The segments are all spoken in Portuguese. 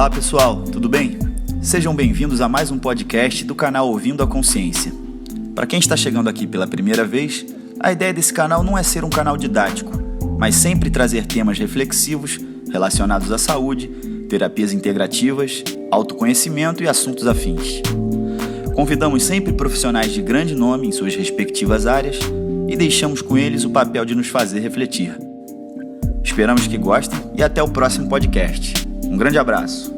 Olá pessoal, tudo bem? Sejam bem-vindos a mais um podcast do canal Ouvindo a Consciência. Para quem está chegando aqui pela primeira vez, a ideia desse canal não é ser um canal didático, mas sempre trazer temas reflexivos relacionados à saúde, terapias integrativas, autoconhecimento e assuntos afins. Convidamos sempre profissionais de grande nome em suas respectivas áreas e deixamos com eles o papel de nos fazer refletir. Esperamos que gostem e até o próximo podcast. Um grande abraço.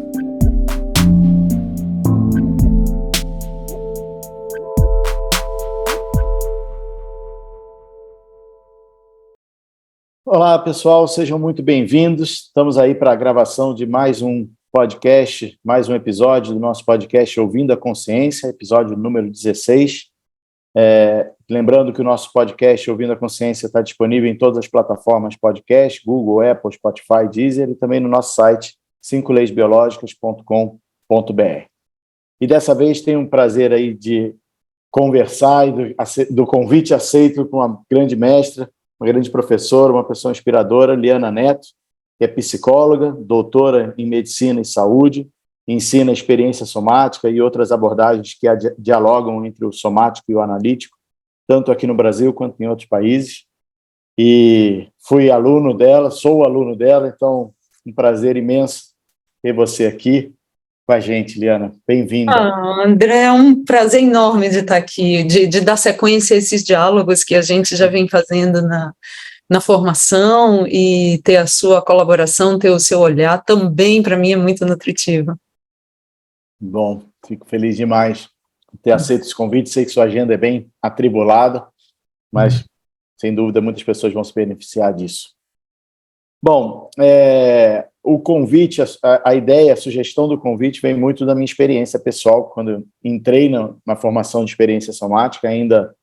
Olá, pessoal, sejam muito bem-vindos. Estamos aí para a gravação de mais um podcast, mais um episódio do nosso podcast Ouvindo a Consciência, episódio número 16. Lembrando que o nosso podcast Ouvindo a Consciência está disponível em todas as plataformas podcast, Google, Apple, Spotify, Deezer e também no nosso site 5leisbiologicas.com.br. E dessa vez tenho um prazer aí de conversar e do convite aceito com uma grande mestra, uma grande professora, uma pessoa inspiradora, Liana Neto, que é psicóloga, doutora em medicina e saúde, ensina a experiência somática e outras abordagens que dialogam entre o somático e o analítico, tanto aqui no Brasil quanto em outros países. E fui aluno dela, sou aluno dela, então um prazer imenso ter você aqui com a gente, Liana. Bem-vinda. André, é um prazer enorme de estar aqui, de dar sequência a esses diálogos que a gente já vem fazendo na formação, e ter a sua colaboração, ter o seu olhar, também para mim é muito nutritivo. Bom, fico feliz demais por ter aceito esse convite. Sei que sua agenda é bem atribulada, mas sem dúvida muitas pessoas vão se beneficiar disso. Bom, o convite, a ideia, a sugestão do convite vem muito da minha experiência pessoal, quando eu entrei na formação de experiência somática, ainda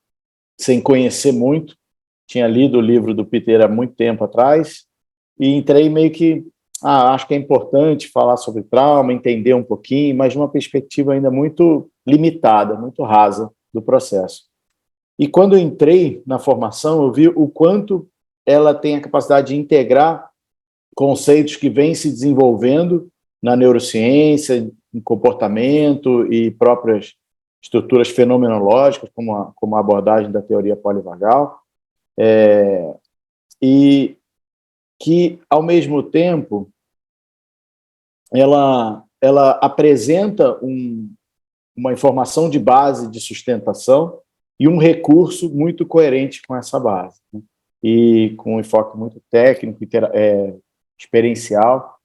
sem conhecer muito, tinha lido o livro do Peter há muito tempo atrás, e entrei meio que, acho que é importante falar sobre trauma, entender um pouquinho, mas de uma perspectiva ainda muito limitada, muito rasa do processo. E quando eu entrei na formação, eu vi o quanto ela tem a capacidade de integrar conceitos que vêm se desenvolvendo na neurociência, em comportamento e próprias estruturas fenomenológicas, como a abordagem da teoria polivagal, e que, ao mesmo tempo, ela apresenta uma informação de base de sustentação e um recurso muito coerente com essa base, né? E com um enfoque muito técnico, experiencial,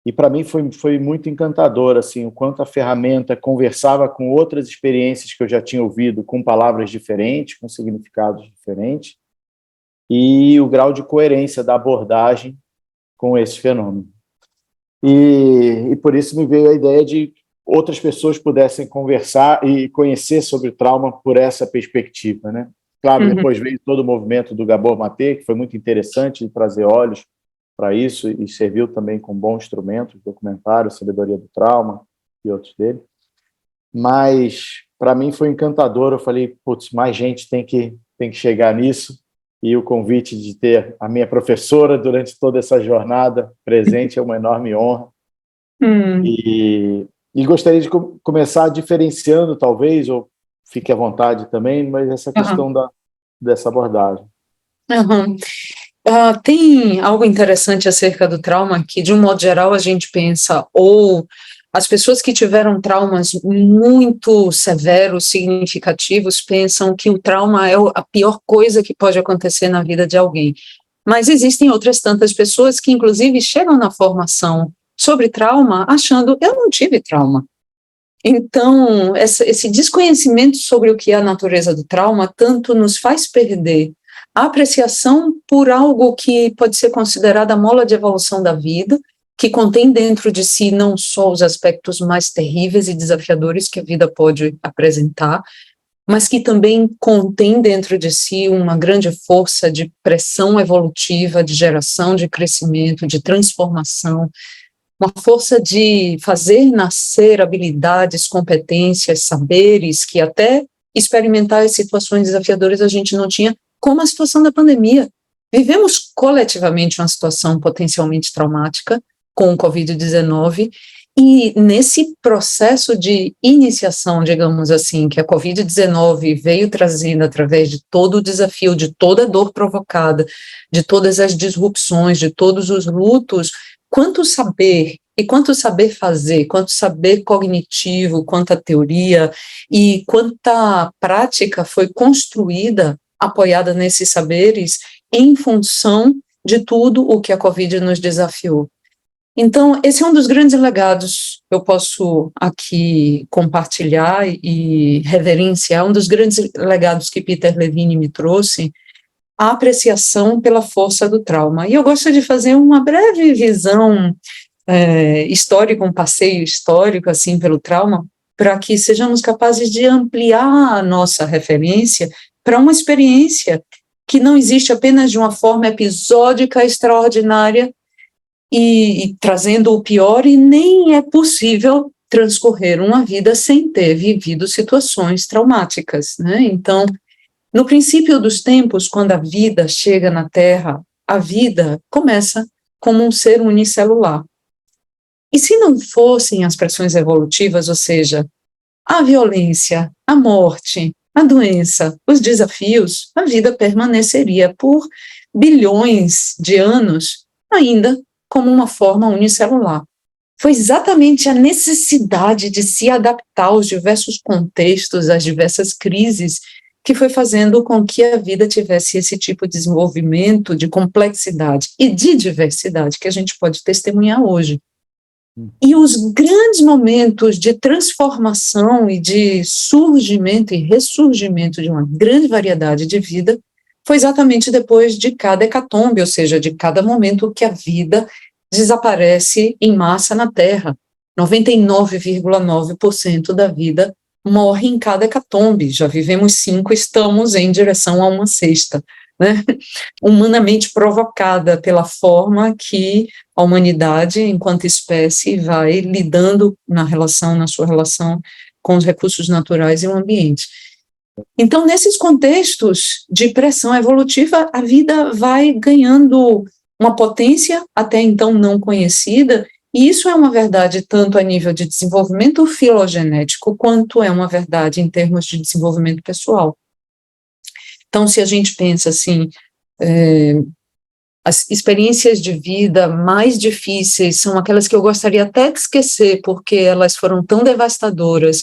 e para mim foi muito encantador assim, o quanto a ferramenta conversava com outras experiências que eu já tinha ouvido, com palavras diferentes, com significados diferentes, e o grau de coerência da abordagem com esse fenômeno. E por isso me veio a ideia de outras pessoas pudessem conversar e conhecer sobre trauma por essa perspectiva, né? Claro, depois veio todo o movimento do Gabor Maté, que foi muito interessante de trazer olhos para isso, e serviu também como bom instrumento, documentário, Sabedoria do Trauma e outros dele. Mas, para mim, foi encantador. Eu falei, putz, mais gente tem que chegar nisso, e o convite de ter a minha professora durante toda essa jornada presente é uma enorme honra. E gostaria de começar diferenciando, talvez, ou fique à vontade também, mas essa questão dessa abordagem. Tem algo interessante acerca do trauma, que, de um modo geral, a gente pensa, ou as pessoas que tiveram traumas muito severos, significativos, pensam que o trauma é a pior coisa que pode acontecer na vida de alguém. Mas existem outras tantas pessoas que, inclusive, chegam na formação sobre trauma achando, eu não tive trauma. Então, esse desconhecimento sobre o que é a natureza do trauma tanto nos faz perder a apreciação por algo que pode ser considerado a mola de evolução da vida, que contém dentro de si não só os aspectos mais terríveis e desafiadores que a vida pode apresentar, mas que também contém dentro de si uma grande força de pressão evolutiva, de geração de crescimento, de transformação, uma força de fazer nascer habilidades, competências, saberes que até experimentar as situações desafiadoras a gente não tinha, como a situação da pandemia. Vivemos coletivamente uma situação potencialmente traumática com o Covid-19, E nesse processo de iniciação, digamos assim, que a Covid-19 veio trazendo através de todo o desafio, de toda a dor provocada, de todas as disrupções, de todos os lutos, quanto saber e quanto saber fazer, quanto saber cognitivo, quanta teoria e quanta prática foi construída, apoiada nesses saberes, em função de tudo o que a Covid nos desafiou. Então, esse é um dos grandes legados que eu posso aqui compartilhar e reverenciar, um dos grandes legados que Peter Levine me trouxe, a apreciação pela força do trauma. E eu gosto de fazer uma breve visão histórica, um passeio histórico, assim, pelo trauma, para que sejamos capazes de ampliar a nossa referência para uma experiência que não existe apenas de uma forma episódica, extraordinária, e trazendo o pior, e nem é possível transcorrer uma vida sem ter vivido situações traumáticas, né? Então, no princípio dos tempos, quando a vida chega na Terra, a vida começa como um ser unicelular. E se não fossem as pressões evolutivas, ou seja, a violência, a morte, a doença, os desafios, a vida permaneceria por bilhões de anos ainda como uma forma unicelular. Foi exatamente a necessidade de se adaptar aos diversos contextos, às diversas crises, que foi fazendo com que a vida tivesse esse tipo de desenvolvimento, de complexidade e de diversidade que a gente pode testemunhar hoje. E os grandes momentos de transformação e de surgimento e ressurgimento de uma grande variedade de vida foi exatamente depois de cada hecatombe, ou seja, de cada momento que a vida desaparece em massa na Terra. 99,9% da vida morre em cada hecatombe. Já vivemos 5, estamos em direção a uma sexta, né? Humanamente provocada pela forma que a humanidade, enquanto espécie, vai lidando na sua relação com os recursos naturais e o ambiente. Então, nesses contextos de pressão evolutiva, a vida vai ganhando uma potência até então não conhecida, e isso é uma verdade tanto a nível de desenvolvimento filogenético, quanto é uma verdade em termos de desenvolvimento pessoal. Então, se a gente pensa assim, as experiências de vida mais difíceis são aquelas que eu gostaria até de esquecer, porque elas foram tão devastadoras,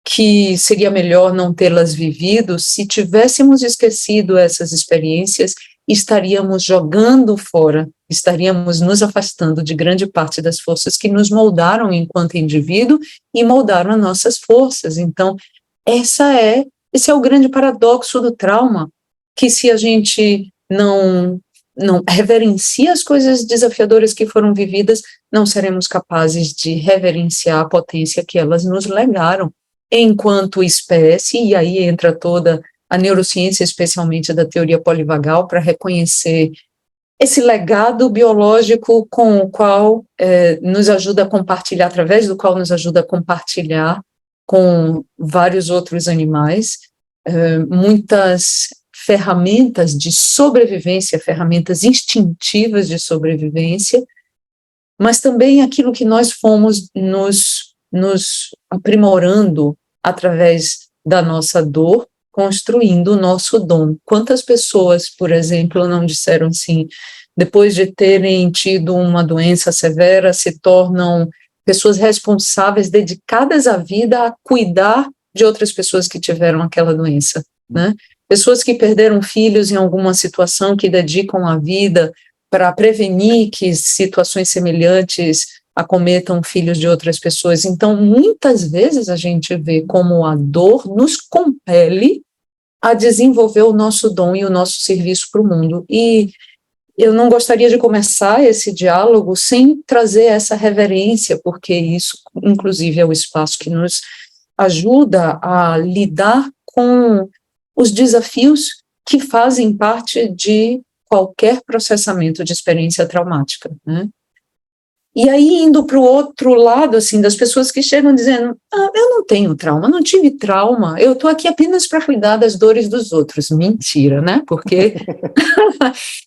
que seria melhor não tê-las vivido. Se tivéssemos esquecido essas experiências, estaríamos jogando fora, estaríamos nos afastando de grande parte das forças que nos moldaram enquanto indivíduo e moldaram nossas forças. Então, esse é o grande paradoxo do trauma, que se a gente não reverencia as coisas desafiadoras que foram vividas, não seremos capazes de reverenciar a potência que elas nos legaram enquanto espécie, e aí entra toda a neurociência, especialmente da teoria polivagal, para reconhecer esse legado biológico com o qual nos ajuda a compartilhar, através do qual nos ajuda a compartilhar com vários outros animais, muitas ferramentas de sobrevivência, ferramentas instintivas de sobrevivência, mas também aquilo que nós fomos nos aprimorando através da nossa dor, construindo o nosso dom. Quantas pessoas, por exemplo, não disseram assim, depois de terem tido uma doença severa, se tornam pessoas responsáveis, dedicadas à vida, a cuidar de outras pessoas que tiveram aquela doença, né? Pessoas que perderam filhos em alguma situação, que dedicam a vida para prevenir que situações semelhantes acometam filhos de outras pessoas. Então, muitas vezes a gente vê como a dor nos compele a desenvolver o nosso dom e o nosso serviço para o mundo. E eu não gostaria de começar esse diálogo sem trazer essa reverência, porque isso, inclusive, é o espaço que nos ajuda a lidar com os desafios que fazem parte de qualquer processamento de experiência traumática, né? E aí, indo para o outro lado, assim, das pessoas que chegam dizendo, eu não tenho trauma, não tive trauma, eu estou aqui apenas para cuidar das dores dos outros. Mentira, né? Porque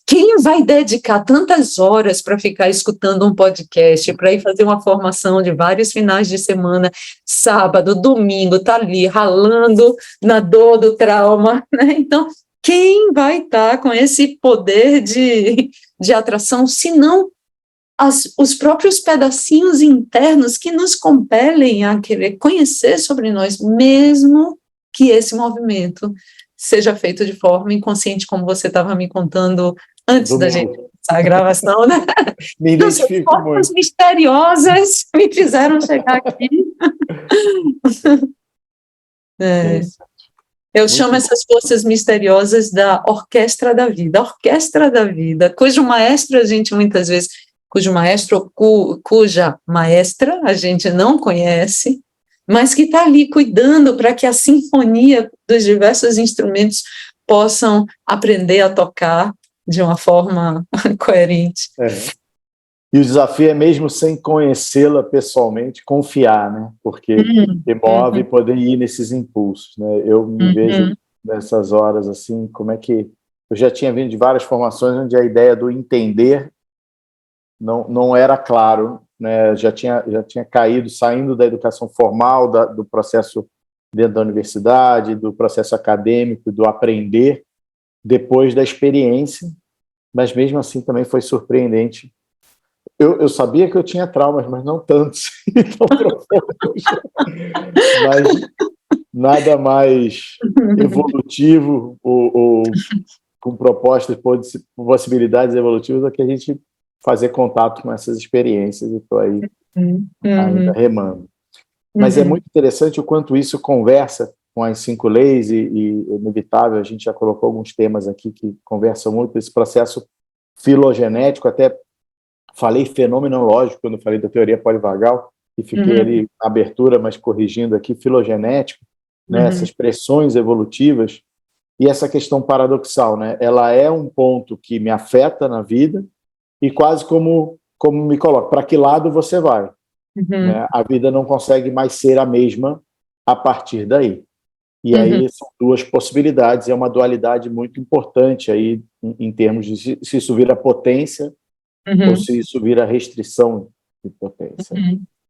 quem vai dedicar tantas horas para ficar escutando um podcast, para ir fazer uma formação de vários finais de semana, sábado, domingo, tá ali ralando na dor do trauma, né? Então, quem vai estar com esse poder de atração, se não os próprios pedacinhos internos que nos compelem a querer conhecer sobre nós, mesmo que esse movimento seja feito de forma inconsciente, como você estava me contando antes da gente começar a gravação, né? Me identifico muito. Formas misteriosas me fizeram chegar aqui. Eu chamo essas forças misteriosas da orquestra da vida. A orquestra da vida, cujo maestro a gente muitas vezes, cuja maestra a gente não conhece, mas que está ali cuidando para que a sinfonia dos diversos instrumentos possam aprender a tocar de uma forma coerente. E o desafio é mesmo sem conhecê-la pessoalmente, confiar, né? Porque move poder ir nesses impulsos, né? Eu me vejo nessas horas assim, como é que... Eu já tinha vindo de várias formações onde a ideia do entender não era claro, né? Já tinha caído, saindo da educação formal, do processo dentro da universidade, do processo acadêmico, do aprender, depois da experiência, mas mesmo assim também foi surpreendente. Eu sabia que eu tinha traumas, mas não tantos, tão profundos. Mas nada mais evolutivo ou com propostas, possibilidades evolutivas do que a gente fazer contato com essas experiências, e estou aí ainda remando. Mas é muito interessante o quanto isso conversa com as 5 leis e inevitável, a gente já colocou alguns temas aqui que conversam muito, esse processo filogenético, até falei fenomenológico quando falei da teoria polivagal, e fiquei ali na abertura, mas corrigindo aqui, filogenético, né, essas pressões evolutivas, e essa questão paradoxal, né, ela é um ponto que me afeta na vida, e quase como me coloca, para que lado você vai? Né? A vida não consegue mais ser a mesma a partir daí. E aí são 2 possibilidades, é uma dualidade muito importante aí em termos de se isso vira potência ou se isso vira restrição de potência.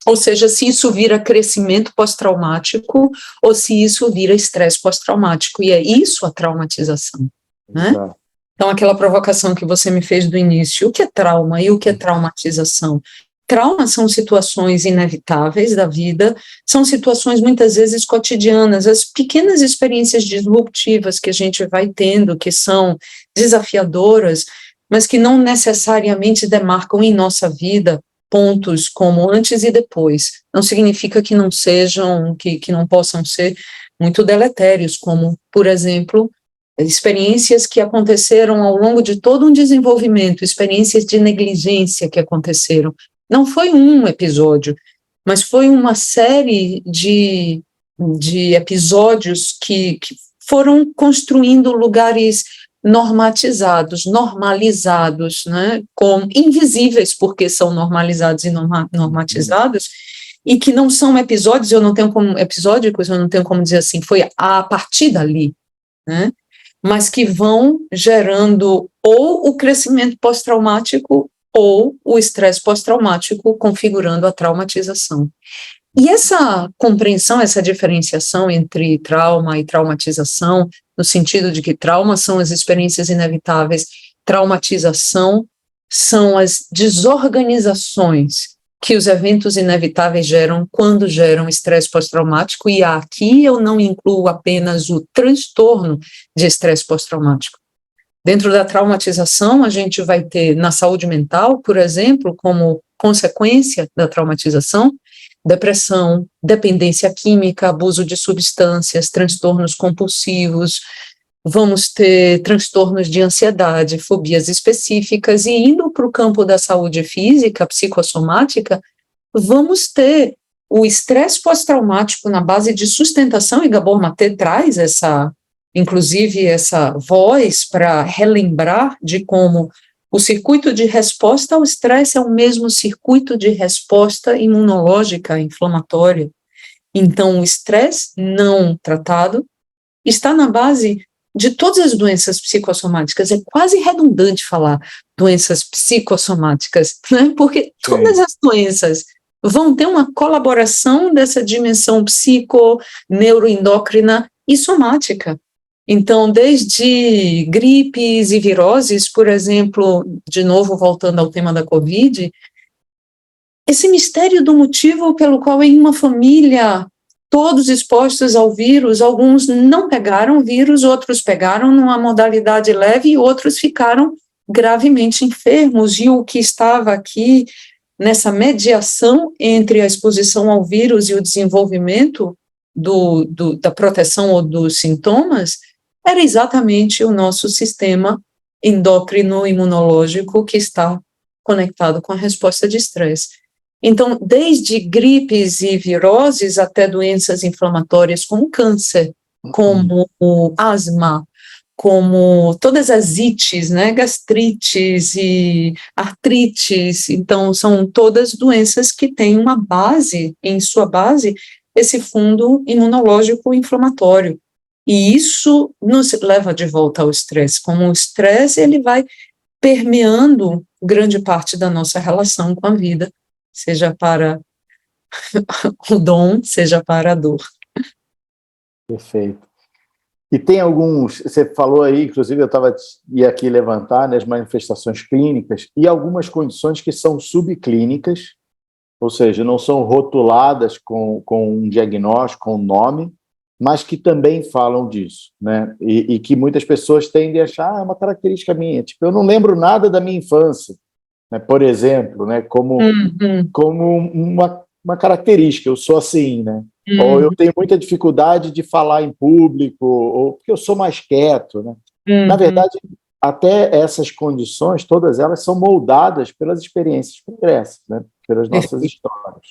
Ou seja, se isso vira crescimento pós-traumático ou se isso vira estresse pós-traumático, e é isso a traumatização, né? Exato. Então, aquela provocação que você me fez do início, o que é trauma e o que é traumatização? Traumas são situações inevitáveis da vida, são situações muitas vezes cotidianas, as pequenas experiências disruptivas que a gente vai tendo, que são desafiadoras, mas que não necessariamente demarcam em nossa vida pontos como antes e depois. Não significa que não sejam, que não possam ser muito deletérios, como, por exemplo, experiências que aconteceram ao longo de todo um desenvolvimento, experiências de negligência que aconteceram. Não foi um episódio, mas foi uma série de episódios que foram construindo lugares normalizados, né, como invisíveis, porque são normalizados e normatizados, e que não são episódios, episódicos, eu não tenho como dizer assim, foi a partir dali, né, mas que vão gerando ou o crescimento pós-traumático ou o estresse pós-traumático, configurando a traumatização. E essa compreensão, essa diferenciação entre trauma e traumatização, no sentido de que trauma são as experiências inevitáveis, traumatização são as desorganizações que os eventos inevitáveis geram quando geram estresse pós-traumático, e aqui eu não incluo apenas o transtorno de estresse pós-traumático. Dentro da traumatização, a gente vai ter, na saúde mental, por exemplo, como consequência da traumatização, depressão, dependência química, abuso de substâncias, transtornos compulsivos, vamos ter transtornos de ansiedade, fobias específicas, e indo para o campo da saúde física, psicossomática, vamos ter o estresse pós-traumático na base de sustentação, e Gabor Maté traz inclusive essa voz para relembrar de como O circuito de resposta ao estresse é o mesmo circuito de resposta imunológica inflamatória. Então, o estresse não tratado está na base de todas as doenças psicossomáticas. É quase redundante falar doenças psicossomáticas, né? Porque todas as doenças vão ter uma colaboração dessa dimensão psico, neuroendócrina e somática. Então, desde gripes e viroses, por exemplo, de novo voltando ao tema da Covid, esse mistério do motivo pelo qual em uma família todos expostos ao vírus, alguns não pegaram o vírus, outros pegaram numa modalidade leve e outros ficaram gravemente enfermos. E o que estava aqui nessa mediação entre a exposição ao vírus e o desenvolvimento da proteção ou dos sintomas era exatamente o nosso sistema endócrino imunológico que está conectado com a resposta de estresse. Então, desde gripes e viroses até doenças inflamatórias como câncer, como asma, como todas as ites, né, gastrites e artrites, então são todas doenças que têm uma base, em sua base, esse fundo imunológico inflamatório. E isso nos leva de volta ao estresse, como o estresse ele vai permeando grande parte da nossa relação com a vida, seja para o dom, seja para a dor. Perfeito. E tem alguns, você falou aí, inclusive eu ia aqui levantar, né, as manifestações clínicas, e algumas condições que são subclínicas, ou seja, não são rotuladas com um diagnóstico, com um nome, mas que também falam disso, né? E que muitas pessoas tendem a achar, é uma característica minha, tipo, eu não lembro nada da minha infância, né, por exemplo, né, como uma característica, eu sou assim, né? Ou eu tenho muita dificuldade de falar em público, ou porque eu sou mais quieto, né? Na verdade, até essas condições, todas elas são moldadas pelas experiências pregressas, né? Pelas nossas histórias.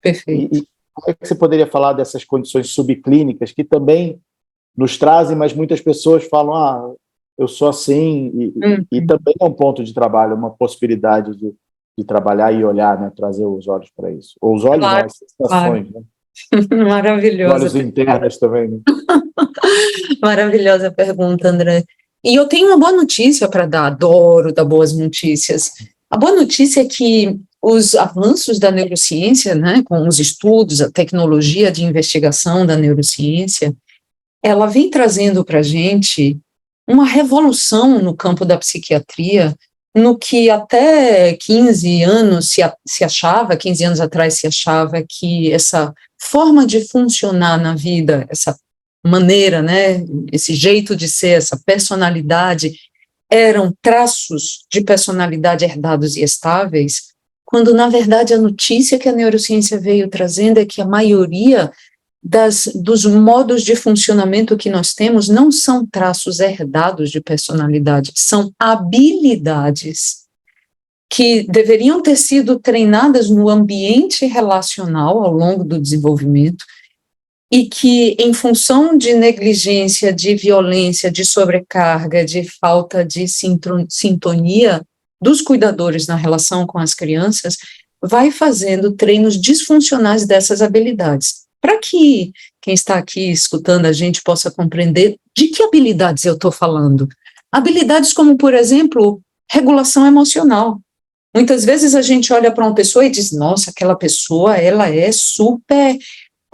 Perfeito. E como é que você poderia falar dessas condições subclínicas que também nos trazem, mas muitas pessoas falam, eu sou assim, e também é um ponto de trabalho, uma possibilidade de trabalhar e olhar, né? Trazer os olhos para isso. Ou os olhos, claro, não, as sensações, claro. Né? Maravilhosa. Olhos internos também, né? Maravilhosa pergunta, André. E eu tenho uma boa notícia para dar, adoro dar boas notícias. A boa notícia é que os avanços da neurociência, né, com os estudos, a tecnologia de investigação da neurociência, ela vem trazendo para a gente uma revolução no campo da psiquiatria, no que até 15 anos se achava, 15 anos atrás se achava que essa forma de funcionar na vida, essa maneira, né, esse jeito de ser, essa personalidade, eram traços de personalidade herdados e estáveis, quando, na verdade, a notícia que a neurociência veio trazendo é que a maioria dos modos de funcionamento que nós temos não são traços herdados de personalidade, são habilidades que deveriam ter sido treinadas no ambiente relacional ao longo do desenvolvimento e que, em função de negligência, de violência, de sobrecarga, de falta de sintonia dos cuidadores na relação com as crianças, vai fazendo treinos disfuncionais dessas habilidades. Para que quem está aqui escutando a gente possa compreender de que habilidades eu estou falando. Habilidades como, por exemplo, regulação emocional. Muitas vezes a gente olha para uma pessoa e diz, nossa, aquela pessoa, ela é super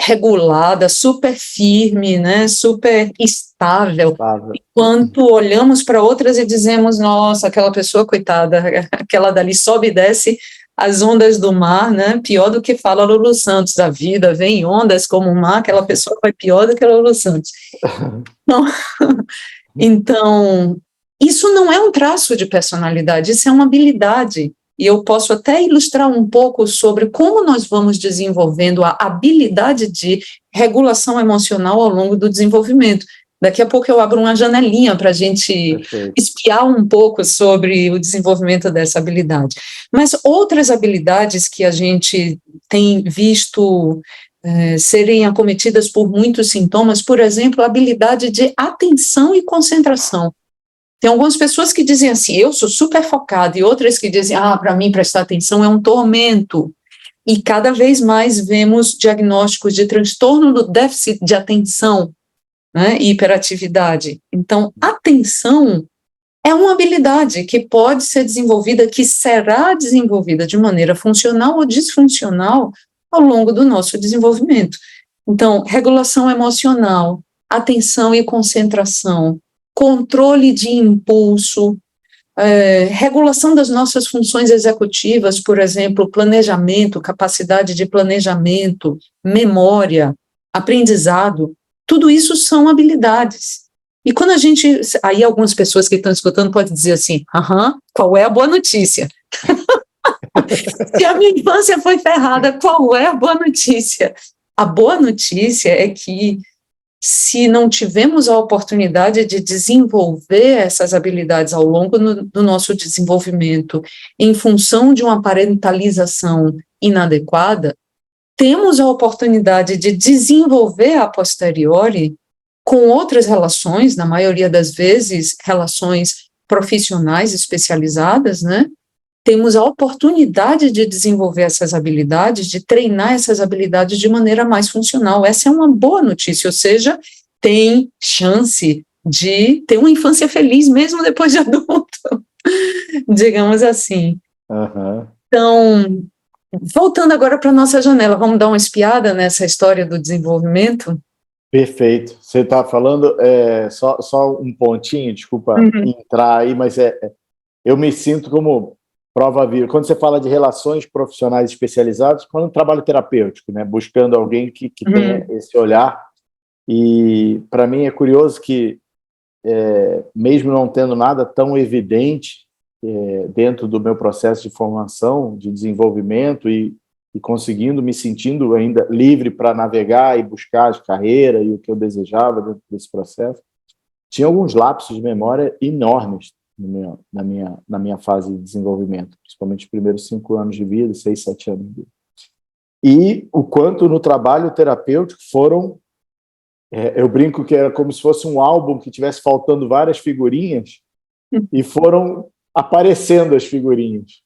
regulada, super firme, né, super estável. Enquanto olhamos para outras e dizemos, nossa, aquela pessoa, coitada, aquela dali sobe e desce as ondas do mar, né, pior do que fala Lulu Santos, a vida vem em ondas como o mar, aquela pessoa vai pior do que Lulu Santos. Então, isso não é um traço de personalidade, isso é uma habilidade. E eu posso até ilustrar um pouco sobre como nós vamos desenvolvendo a habilidade de regulação emocional ao longo do desenvolvimento. Daqui a pouco eu abro uma janelinha para a gente espiar um pouco sobre o desenvolvimento dessa habilidade. Mas outras habilidades que a gente tem visto serem acometidas por muitos sintomas, por exemplo, a habilidade de atenção e concentração. Tem algumas pessoas que dizem assim, eu sou super focada, e outras que dizem, para mim prestar atenção é um tormento. E cada vez mais vemos diagnósticos de transtorno do déficit de atenção, né, e hiperatividade. Então, atenção é uma habilidade que pode ser desenvolvida, que será desenvolvida de maneira funcional ou disfuncional ao longo do nosso desenvolvimento. Então, regulação emocional, atenção e concentração, controle de impulso, regulação das nossas funções executivas, por exemplo, planejamento, capacidade de planejamento, memória, aprendizado, tudo isso são habilidades. E quando a gente, aí algumas pessoas que estão escutando podem dizer assim, qual é a boa notícia? Se a minha infância foi ferrada, qual é a boa notícia? A boa notícia é que, se não tivemos a oportunidade de desenvolver essas habilidades ao longo do nosso desenvolvimento, em função de uma parentalização inadequada, temos a oportunidade de desenvolver a posteriori com outras relações, na maioria das vezes, relações profissionais especializadas, né? Temos a oportunidade de desenvolver essas habilidades, de treinar essas habilidades de maneira mais funcional. Essa é uma boa notícia, ou seja, tem chance de ter uma infância feliz mesmo depois de adulto, digamos assim. Então, voltando agora para a nossa janela, vamos dar uma espiada nessa história do desenvolvimento? Perfeito. Você está falando, só um pontinho, desculpa entrar aí, mas eu me sinto como prova viva. Quando você fala de relações profissionais especializadas, quando um trabalho terapêutico, né, buscando alguém que tenha esse olhar. E para mim é curioso que, mesmo não tendo nada tão evidente dentro do meu processo de formação, de desenvolvimento e conseguindo, me sentindo ainda livre para navegar e buscar a carreira e o que eu desejava dentro desse processo, tinha alguns lapsos de memória enormes na minha fase de desenvolvimento, principalmente os primeiros 5 anos de vida, 6, 7 anos de vida. E o quanto no trabalho terapêutico foram, eu brinco que era como se fosse um álbum que tivesse faltando várias figurinhas e foram aparecendo as figurinhas.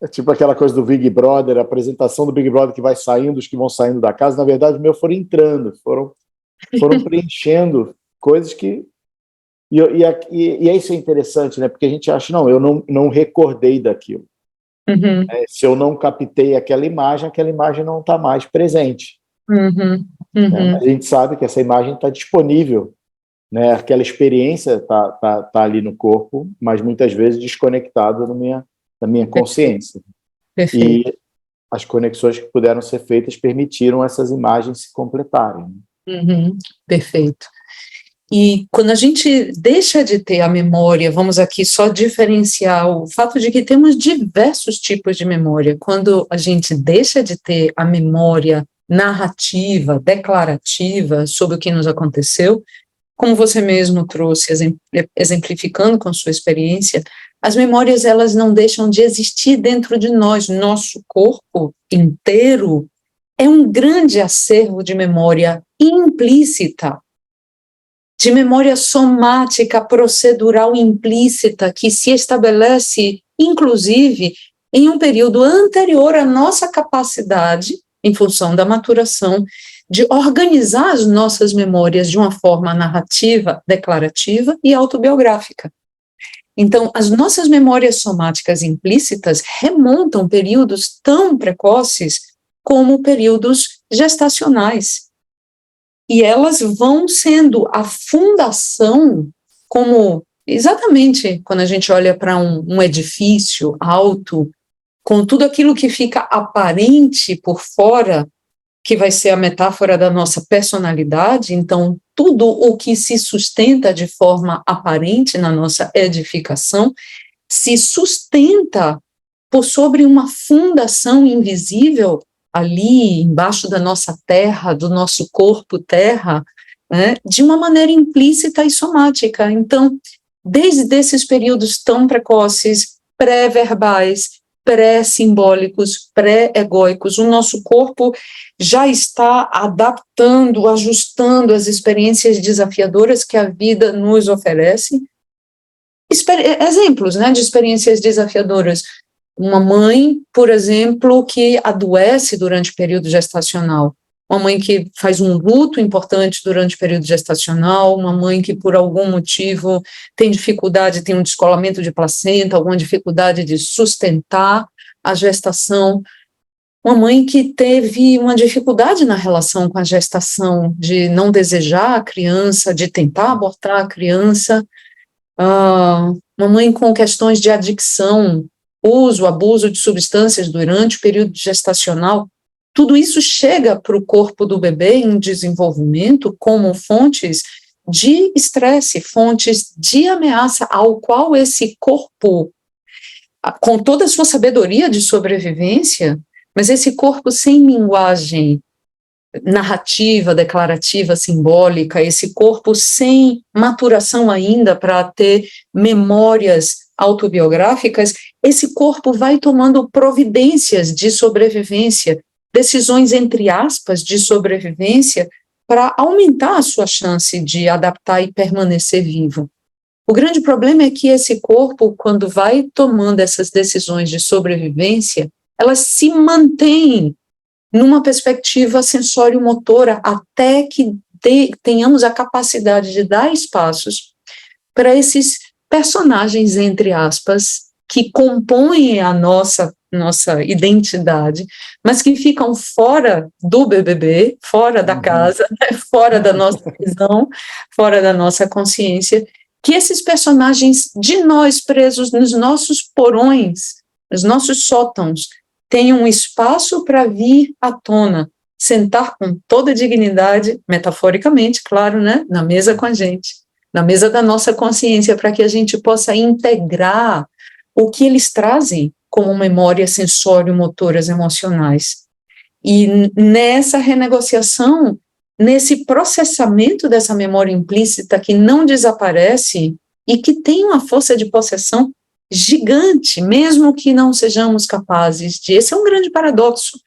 É tipo aquela coisa do Big Brother, a apresentação do Big Brother que vai saindo, os que vão saindo da casa, na verdade o meu foram entrando, foram preenchendo coisas que... E isso é interessante, né? Porque a gente acha, não, eu não recordei daquilo. Se eu não captei aquela imagem não está mais presente. Mas a gente sabe que essa imagem está disponível, né? Aquela experiência tá ali no corpo, mas muitas vezes desconectada da minha consciência. Perfeito. E as conexões que puderam ser feitas permitiram essas imagens se completarem. Perfeito. E quando a gente deixa de ter a memória, vamos aqui só diferenciar o fato de que temos diversos tipos de memória. Quando a gente deixa de ter a memória narrativa, declarativa sobre o que nos aconteceu, como você mesmo trouxe, exemplificando com a sua experiência, as memórias, elas não deixam de existir dentro de nós. Nosso corpo inteiro é um grande acervo de memória implícita, de memória somática, procedural implícita, que se estabelece, inclusive, em um período anterior à nossa capacidade, em função da maturação, de organizar as nossas memórias de uma forma narrativa, declarativa e autobiográfica. Então, as nossas memórias somáticas implícitas remontam períodos tão precoces como períodos gestacionais. E elas vão sendo a fundação, como exatamente quando a gente olha para um edifício alto, com tudo aquilo que fica aparente por fora, que vai ser a metáfora da nossa personalidade. Então, tudo o que se sustenta de forma aparente na nossa edificação se sustenta por sobre uma fundação invisível ali embaixo da nossa terra, do nosso corpo terra, né, de uma maneira implícita e somática. Então, desde esses períodos tão precoces, pré-verbais, pré-simbólicos, pré-egóicos, o nosso corpo já está adaptando, ajustando as experiências desafiadoras que a vida nos oferece, exemplos, né, de experiências desafiadoras. Uma mãe, por exemplo, que adoece durante o período gestacional, uma mãe que faz um luto importante durante o período gestacional, uma mãe que por algum motivo tem dificuldade, tem um descolamento de placenta, alguma dificuldade de sustentar a gestação, uma mãe que teve uma dificuldade na relação com a gestação, de não desejar a criança, de tentar abortar a criança, uma mãe com questões de adicção, uso, abuso de substâncias durante o período gestacional, tudo isso chega para o corpo do bebê em desenvolvimento como fontes de estresse, fontes de ameaça, ao qual esse corpo, com toda a sua sabedoria de sobrevivência, mas esse corpo sem linguagem narrativa, declarativa, simbólica, esse corpo sem maturação ainda para ter memórias autobiográficas, esse corpo vai tomando providências de sobrevivência, decisões entre aspas de sobrevivência para aumentar a sua chance de adaptar e permanecer vivo. O grande problema é que esse corpo, quando vai tomando essas decisões de sobrevivência, elas se mantêm numa perspectiva sensório-motora até que tenhamos a capacidade de dar espaços para esses personagens, entre aspas, que compõem a nossa identidade, mas que ficam fora do BBB, fora da casa, né, fora da nossa visão, fora da nossa consciência, que esses personagens de nós presos nos nossos porões, nos nossos sótãos, tenham um espaço para vir à tona, sentar com toda a dignidade, metaforicamente, claro, né, na mesa com a gente, na mesa da nossa consciência, para que a gente possa integrar o que eles trazem como memórias sensório-motoras emocionais. E nessa renegociação, nesse processamento dessa memória implícita que não desaparece e que tem uma força de possessão gigante, mesmo que não sejamos capazes de, esse é um grande paradoxo,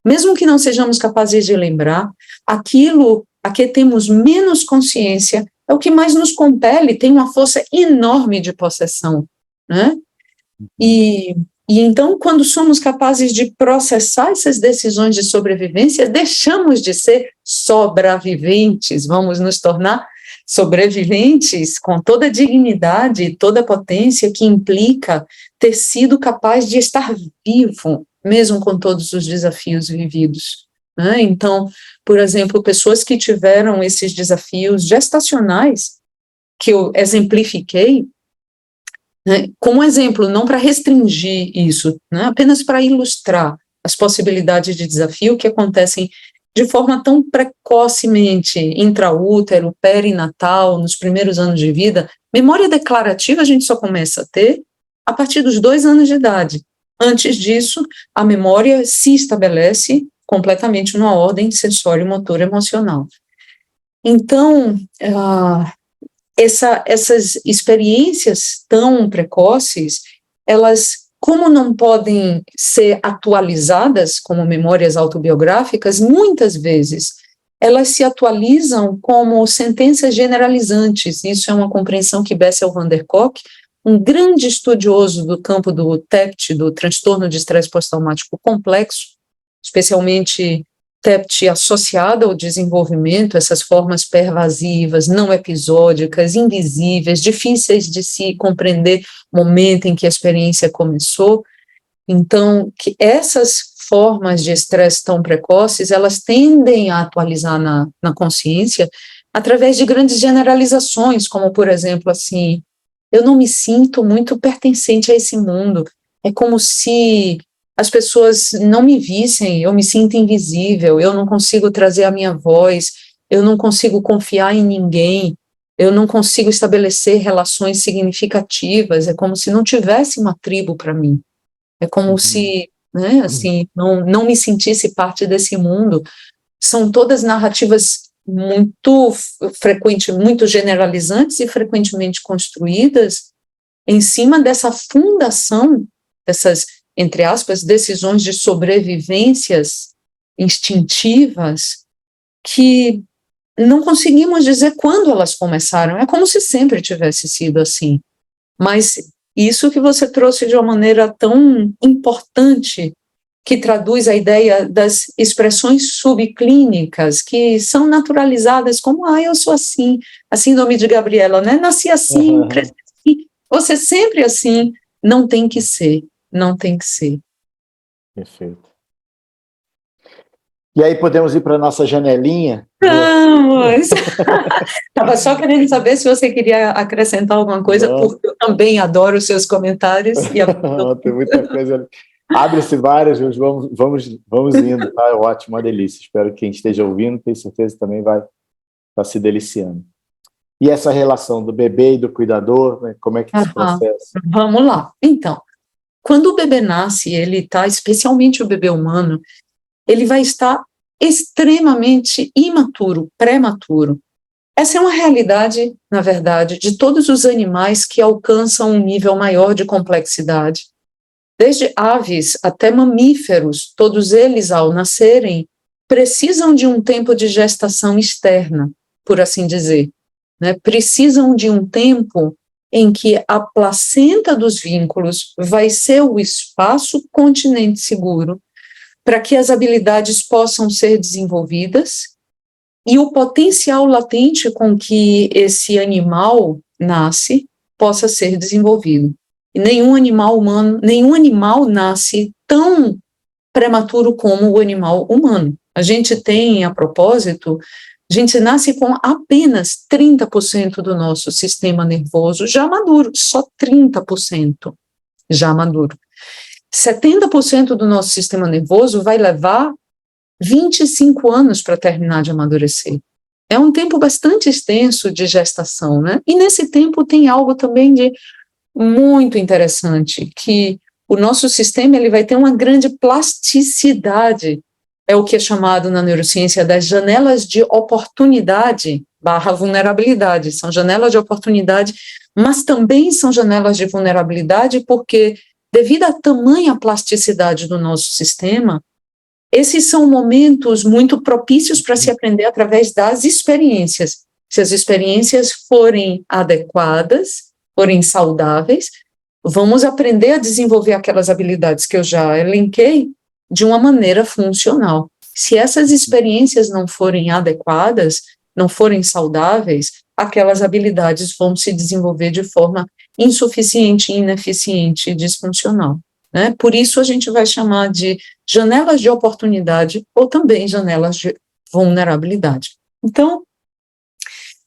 mesmo que não sejamos capazes de lembrar, aquilo a que temos menos consciência é o que mais nos compele, tem uma força enorme de possessão, né? E então, quando somos capazes de processar essas decisões de sobrevivência, deixamos de ser sobreviventes, vamos nos tornar sobreviventes com toda a dignidade e toda a potência que implica ter sido capaz de estar vivo, mesmo com todos os desafios vividos, né? Então, por exemplo, pessoas que tiveram esses desafios gestacionais, que eu exemplifiquei, né, como exemplo, não para restringir isso, né, apenas para ilustrar as possibilidades de desafio que acontecem de forma tão precocemente, intraútero, perinatal, nos primeiros anos de vida. Memória declarativa a gente só começa a ter a partir dos 2 anos de idade. Antes disso, a memória se estabelece completamente numa ordem sensório-motora emocional. Então, essas experiências tão precoces, elas, como não podem ser atualizadas como memórias autobiográficas, muitas vezes elas se atualizam como sentenças generalizantes. Isso é uma compreensão que Bessel van der Kolk, um grande estudioso do campo do TEPT, do transtorno de estresse pós-traumático complexo, especialmente TEPT associado ao desenvolvimento, essas formas pervasivas, não episódicas, invisíveis, difíceis de se compreender o momento em que a experiência começou. Então, que essas formas de estresse tão precoces, elas tendem a atualizar na consciência através de grandes generalizações, como, por exemplo, assim, eu não me sinto muito pertencente a esse mundo, é como se as pessoas não me vissem, eu me sinto invisível, eu não consigo trazer a minha voz, eu não consigo confiar em ninguém, eu não consigo estabelecer relações significativas, é como se não tivesse uma tribo para mim, é como se, né, assim, não me sentisse parte desse mundo. São todas narrativas muito frequentes, muito generalizantes e frequentemente construídas em cima dessa fundação, dessas, entre aspas, decisões de sobrevivências instintivas que não conseguimos dizer quando elas começaram. É como se sempre tivesse sido assim. Mas isso que você trouxe de uma maneira tão importante, que traduz a ideia das expressões subclínicas, que são naturalizadas como, eu sou assim, a síndrome de Gabriela, né? Nasci assim, cresci assim, você sempre assim, não tem que ser, não tem que ser. Perfeito. E aí podemos ir para a nossa janelinha? Vamos! Estava só querendo saber se você queria acrescentar alguma coisa, porque eu também adoro os seus comentários. Tem muita coisa ali. Abre-se várias, vamos indo, tá? É ótimo, uma delícia. Espero que quem esteja ouvindo, tenho certeza, também vai estar se deliciando. E essa relação do bebê e do cuidador, né? Como é que se processa? Vamos lá. Então, quando o bebê nasce, ele está, especialmente o bebê humano, ele vai estar extremamente imaturo, prematuro. Essa é uma realidade, na verdade, de todos os animais que alcançam um nível maior de complexidade. Desde aves até mamíferos, todos eles, ao nascerem, precisam de um tempo de gestação externa, por assim dizer, né? Precisam de um tempo em que a placenta dos vínculos vai ser o espaço continente seguro para que as habilidades possam ser desenvolvidas e o potencial latente com que esse animal nasce possa ser desenvolvido. E nenhum animal nasce tão prematuro como o animal humano. A gente tem, a propósito, a gente nasce com apenas 30% do nosso sistema nervoso já maduro, só 30% já maduro. 70% do nosso sistema nervoso vai levar 25 anos para terminar de amadurecer. É um tempo bastante extenso de gestação, né? E nesse tempo tem algo também de muito interessante, que o nosso sistema ele vai ter uma grande plasticidade, é o que é chamado na neurociência das janelas de oportunidade / vulnerabilidade. São janelas de oportunidade, mas também são janelas de vulnerabilidade, porque devido à tamanha plasticidade do nosso sistema, esses são momentos muito propícios para se aprender através das experiências. Se as experiências forem adequadas, forem saudáveis, vamos aprender a desenvolver aquelas habilidades que eu já elenquei de uma maneira funcional. Se essas experiências não forem adequadas, não forem saudáveis, aquelas habilidades vão se desenvolver de forma insuficiente, ineficiente e disfuncional, né? Por isso a gente vai chamar de janelas de oportunidade ou também janelas de vulnerabilidade. Então,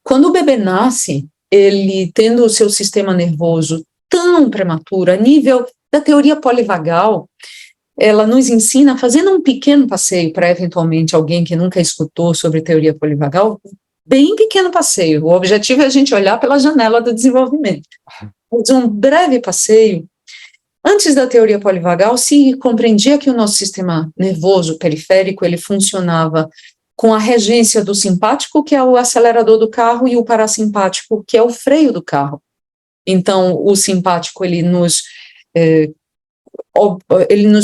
quando o bebê nasce, ele tendo o seu sistema nervoso tão prematuro, a nível da teoria polivagal, ela nos ensina, fazendo um pequeno passeio para eventualmente alguém que nunca escutou sobre teoria polivagal, bem pequeno passeio, o objetivo é a gente olhar pela janela do desenvolvimento. Mas um breve passeio. Antes da teoria polivagal, se compreendia que o nosso sistema nervoso periférico, ele funcionava com a regência do simpático, que é o acelerador do carro, e o parasimpático, que é o freio do carro. Então, o simpático, ele nos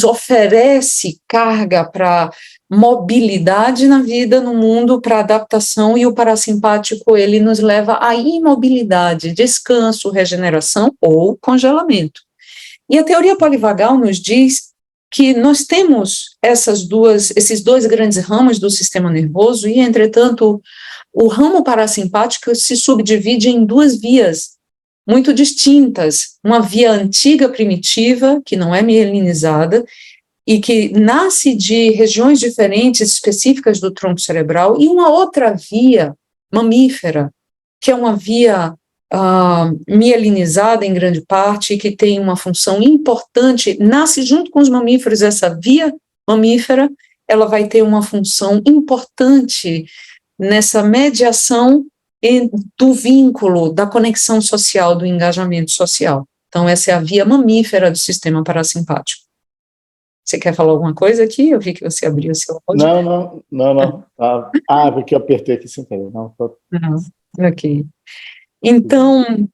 oferece carga para mobilidade na vida, no mundo, para adaptação, e o parasimpático, ele nos leva à imobilidade, descanso, regeneração ou congelamento. E a teoria polivagal nos diz que nós temos esses dois grandes ramos do sistema nervoso e, entretanto, o ramo parasimpático se subdivide em duas vias muito distintas. Uma via antiga primitiva, que não é mielinizada, e que nasce de regiões diferentes específicas do tronco cerebral, e uma outra via mamífera, que é uma via mielinizada em grande parte, que tem uma função importante, nasce junto com os mamíferos. Essa via mamífera, ela vai ter uma função importante nessa mediação do vínculo, da conexão social, do engajamento social. Então, essa é a via mamífera do sistema parasimpático. Você quer falar alguma coisa aqui? Eu vi que você abriu o seu áudio. Não. Porque eu apertei aqui sem querer. Não, ok. Então,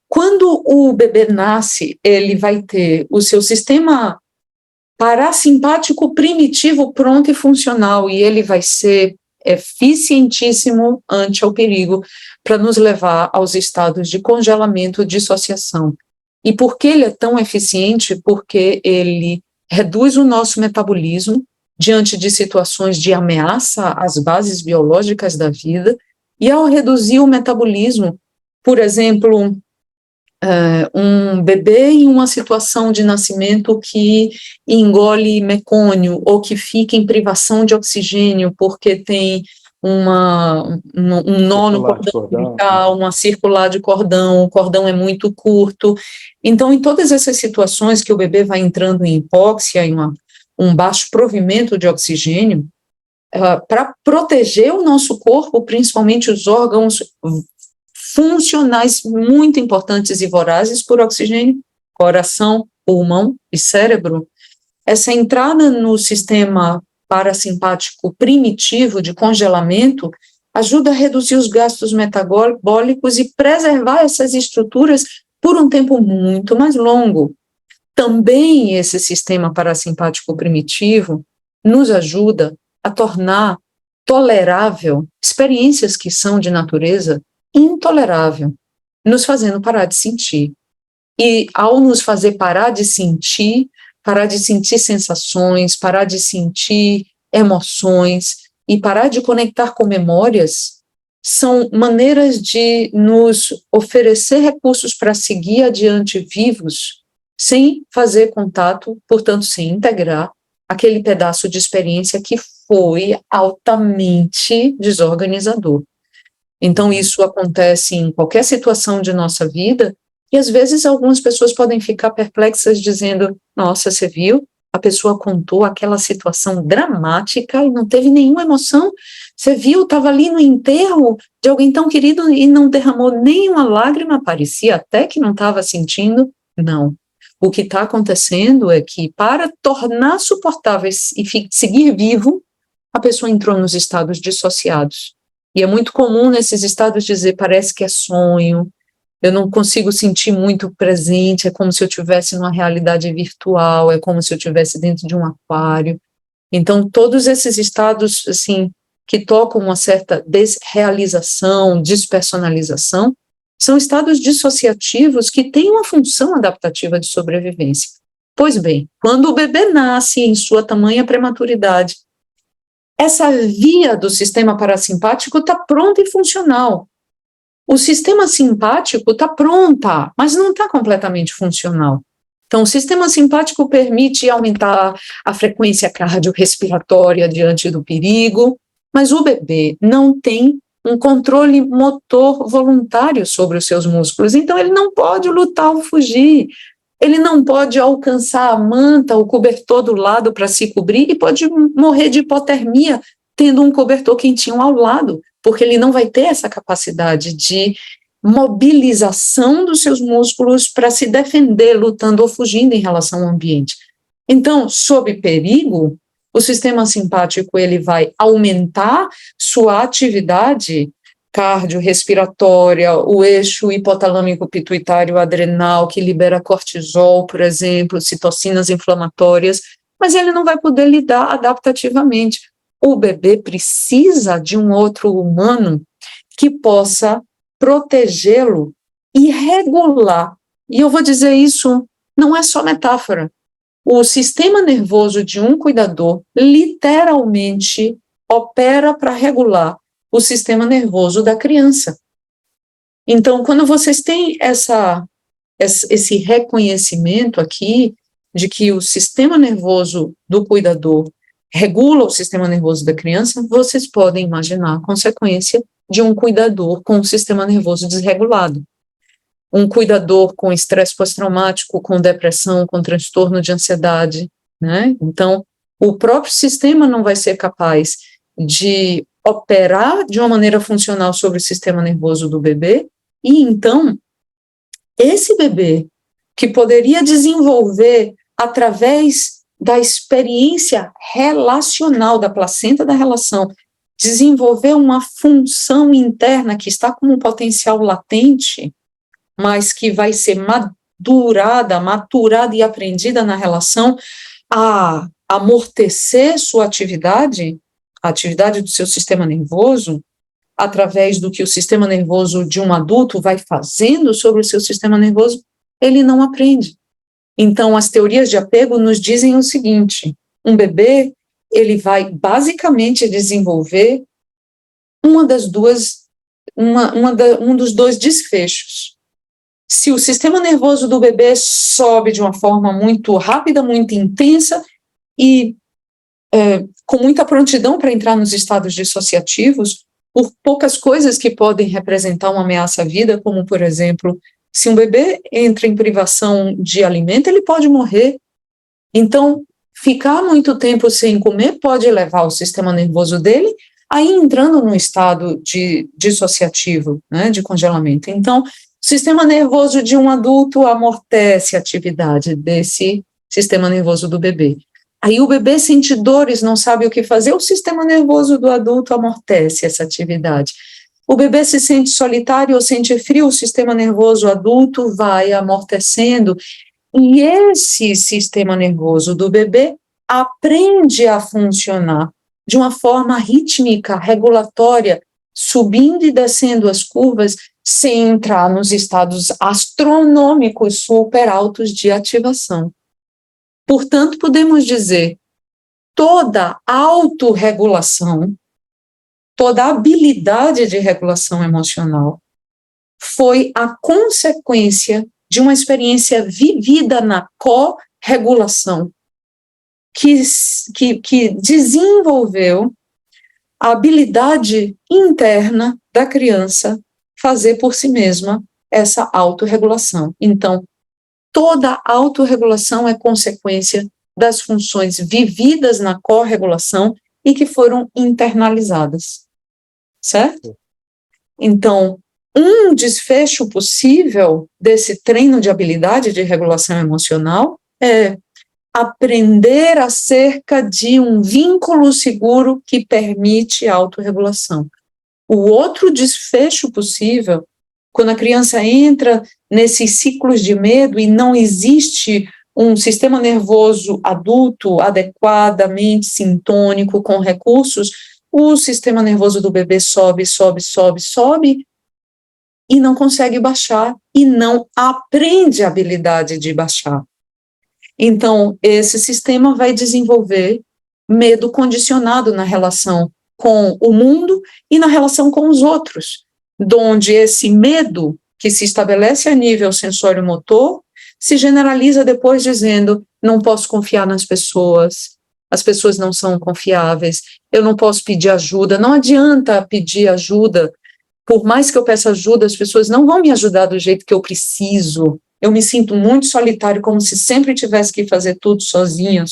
quando o bebê nasce, ele vai ter o seu sistema parasimpático primitivo pronto e funcional, e ele vai ser eficientíssimo ante o perigo para nos levar aos estados de congelamento, dissociação. E por que ele é tão eficiente? Porque ele reduz o nosso metabolismo diante de situações de ameaça às bases biológicas da vida, e ao reduzir o metabolismo, por exemplo, um bebê em uma situação de nascimento que engole mecônio ou que fica em privação de oxigênio porque tem um nó no cordão umbilical, uma circular de cordão, o cordão é muito curto. Então, em todas essas situações que o bebê vai entrando em hipóxia, em um baixo provimento de oxigênio, para proteger o nosso corpo, principalmente os órgãos funcionais muito importantes e vorazes por oxigênio, coração, pulmão e cérebro, essa entrada no sistema parasimpático primitivo de congelamento ajuda a reduzir os gastos metabólicos e preservar essas estruturas por um tempo muito mais longo. Também esse sistema parasimpático primitivo nos ajuda a tornar tolerável experiências que são de natureza intolerável, nos fazendo parar de sentir. E ao nos fazer parar de sentir sensações, parar de sentir emoções e parar de conectar com memórias, são maneiras de nos oferecer recursos para seguir adiante vivos, sem fazer contato, portanto, sem integrar aquele pedaço de experiência que foi altamente desorganizador. Então, isso acontece em qualquer situação de nossa vida, e às vezes algumas pessoas podem ficar perplexas dizendo, nossa, você viu? A pessoa contou aquela situação dramática e não teve nenhuma emoção. Você viu, estava ali no enterro de alguém tão querido e não derramou nenhuma lágrima, parecia até que não estava sentindo. Não. O que está acontecendo é que, para tornar suportável e seguir vivo, a pessoa entrou nos estados dissociados. E é muito comum nesses estados dizer, parece que é sonho, eu não consigo sentir muito presente, é como se eu estivesse numa realidade virtual, é como se eu estivesse dentro de um aquário. Então, todos esses estados, assim, que tocam uma certa desrealização, despersonalização, são estados dissociativos que têm uma função adaptativa de sobrevivência. Pois bem, quando o bebê nasce em sua tamanha prematuridade, essa via do sistema parasimpático está pronta e funcional. O sistema simpático está pronta, mas não está completamente funcional. Então, o sistema simpático permite aumentar a frequência cardiorrespiratória diante do perigo, mas o bebê não tem um controle motor voluntário sobre os seus músculos, então ele não pode lutar ou fugir, ele não pode alcançar a manta, o cobertor do lado para se cobrir e pode morrer de hipotermia tendo um cobertor quentinho ao lado, porque ele não vai ter essa capacidade de mobilização dos seus músculos para se defender, lutando ou fugindo em relação ao ambiente. Então, sob perigo, o sistema simpático ele vai aumentar sua atividade cardiorrespiratória, o eixo hipotalâmico pituitário adrenal, que libera cortisol, por exemplo, citocinas inflamatórias, mas ele não vai poder lidar adaptativamente. O bebê precisa de um outro humano que possa protegê-lo e regular. E eu vou dizer isso, não é só metáfora. O sistema nervoso de um cuidador literalmente opera para regular o sistema nervoso da criança. Então, quando vocês têm esse reconhecimento aqui de que o sistema nervoso do cuidador regula o sistema nervoso da criança, vocês podem imaginar a consequência de um cuidador com o sistema nervoso desregulado. Um cuidador com estresse pós-traumático, com depressão, com transtorno de ansiedade, né? Então, o próprio sistema não vai ser capaz de operar de uma maneira funcional sobre o sistema nervoso do bebê, e então, esse bebê, que poderia desenvolver através da experiência relacional, da placenta da relação, desenvolver uma função interna que está como um potencial latente, mas que vai ser maturada e aprendida na relação a amortecer sua atividade, a atividade do seu sistema nervoso, através do que o sistema nervoso de um adulto vai fazendo sobre o seu sistema nervoso, ele não aprende. Então, as teorias de apego nos dizem o seguinte: um bebê, ele vai basicamente desenvolver um dos dois desfechos. Se o sistema nervoso do bebê sobe de uma forma muito rápida, muito intensa e com muita prontidão para entrar nos estados dissociativos, por poucas coisas que podem representar uma ameaça à vida, como, por exemplo, se um bebê entra em privação de alimento, ele pode morrer. Então, ficar muito tempo sem comer pode levar o sistema nervoso dele a ir entrando num estado dissociativo, né, de congelamento. Então, o sistema nervoso de um adulto amortece a atividade desse sistema nervoso do bebê. Aí o bebê sente dores, não sabe o que fazer, o sistema nervoso do adulto amortece essa atividade. O bebê se sente solitário ou sente frio, o sistema nervoso adulto vai amortecendo, e esse sistema nervoso do bebê aprende a funcionar de uma forma rítmica, regulatória, subindo e descendo as curvas, sem entrar nos estados astronômicos super altos de ativação. Portanto, podemos dizer, toda autorregulação, toda habilidade de regulação emocional foi a consequência de uma experiência vivida na corregulação, que desenvolveu a habilidade interna da criança fazer por si mesma essa autorregulação. Então, toda autorregulação é consequência das funções vividas na corregulação e que foram internalizadas, certo? Então, um desfecho possível desse treino de habilidade de regulação emocional é aprender acerca de um vínculo seguro que permite a autorregulação. O outro desfecho possível, quando a criança entra nesses ciclos de medo e não existe um sistema nervoso adulto adequadamente sintônico, com recursos, o sistema nervoso do bebê sobe e não consegue baixar e não aprende a habilidade de baixar. Então, esse sistema vai desenvolver medo condicionado na relação com o mundo e na relação com os outros, onde esse medo que se estabelece a nível sensório-motor se generaliza depois dizendo: não posso confiar nas pessoas, as pessoas não são confiáveis, eu não posso pedir ajuda, não adianta pedir ajuda, por mais que eu peça ajuda, as pessoas não vão me ajudar do jeito que eu preciso, eu me sinto muito solitário, como se sempre tivesse que fazer tudo sozinho.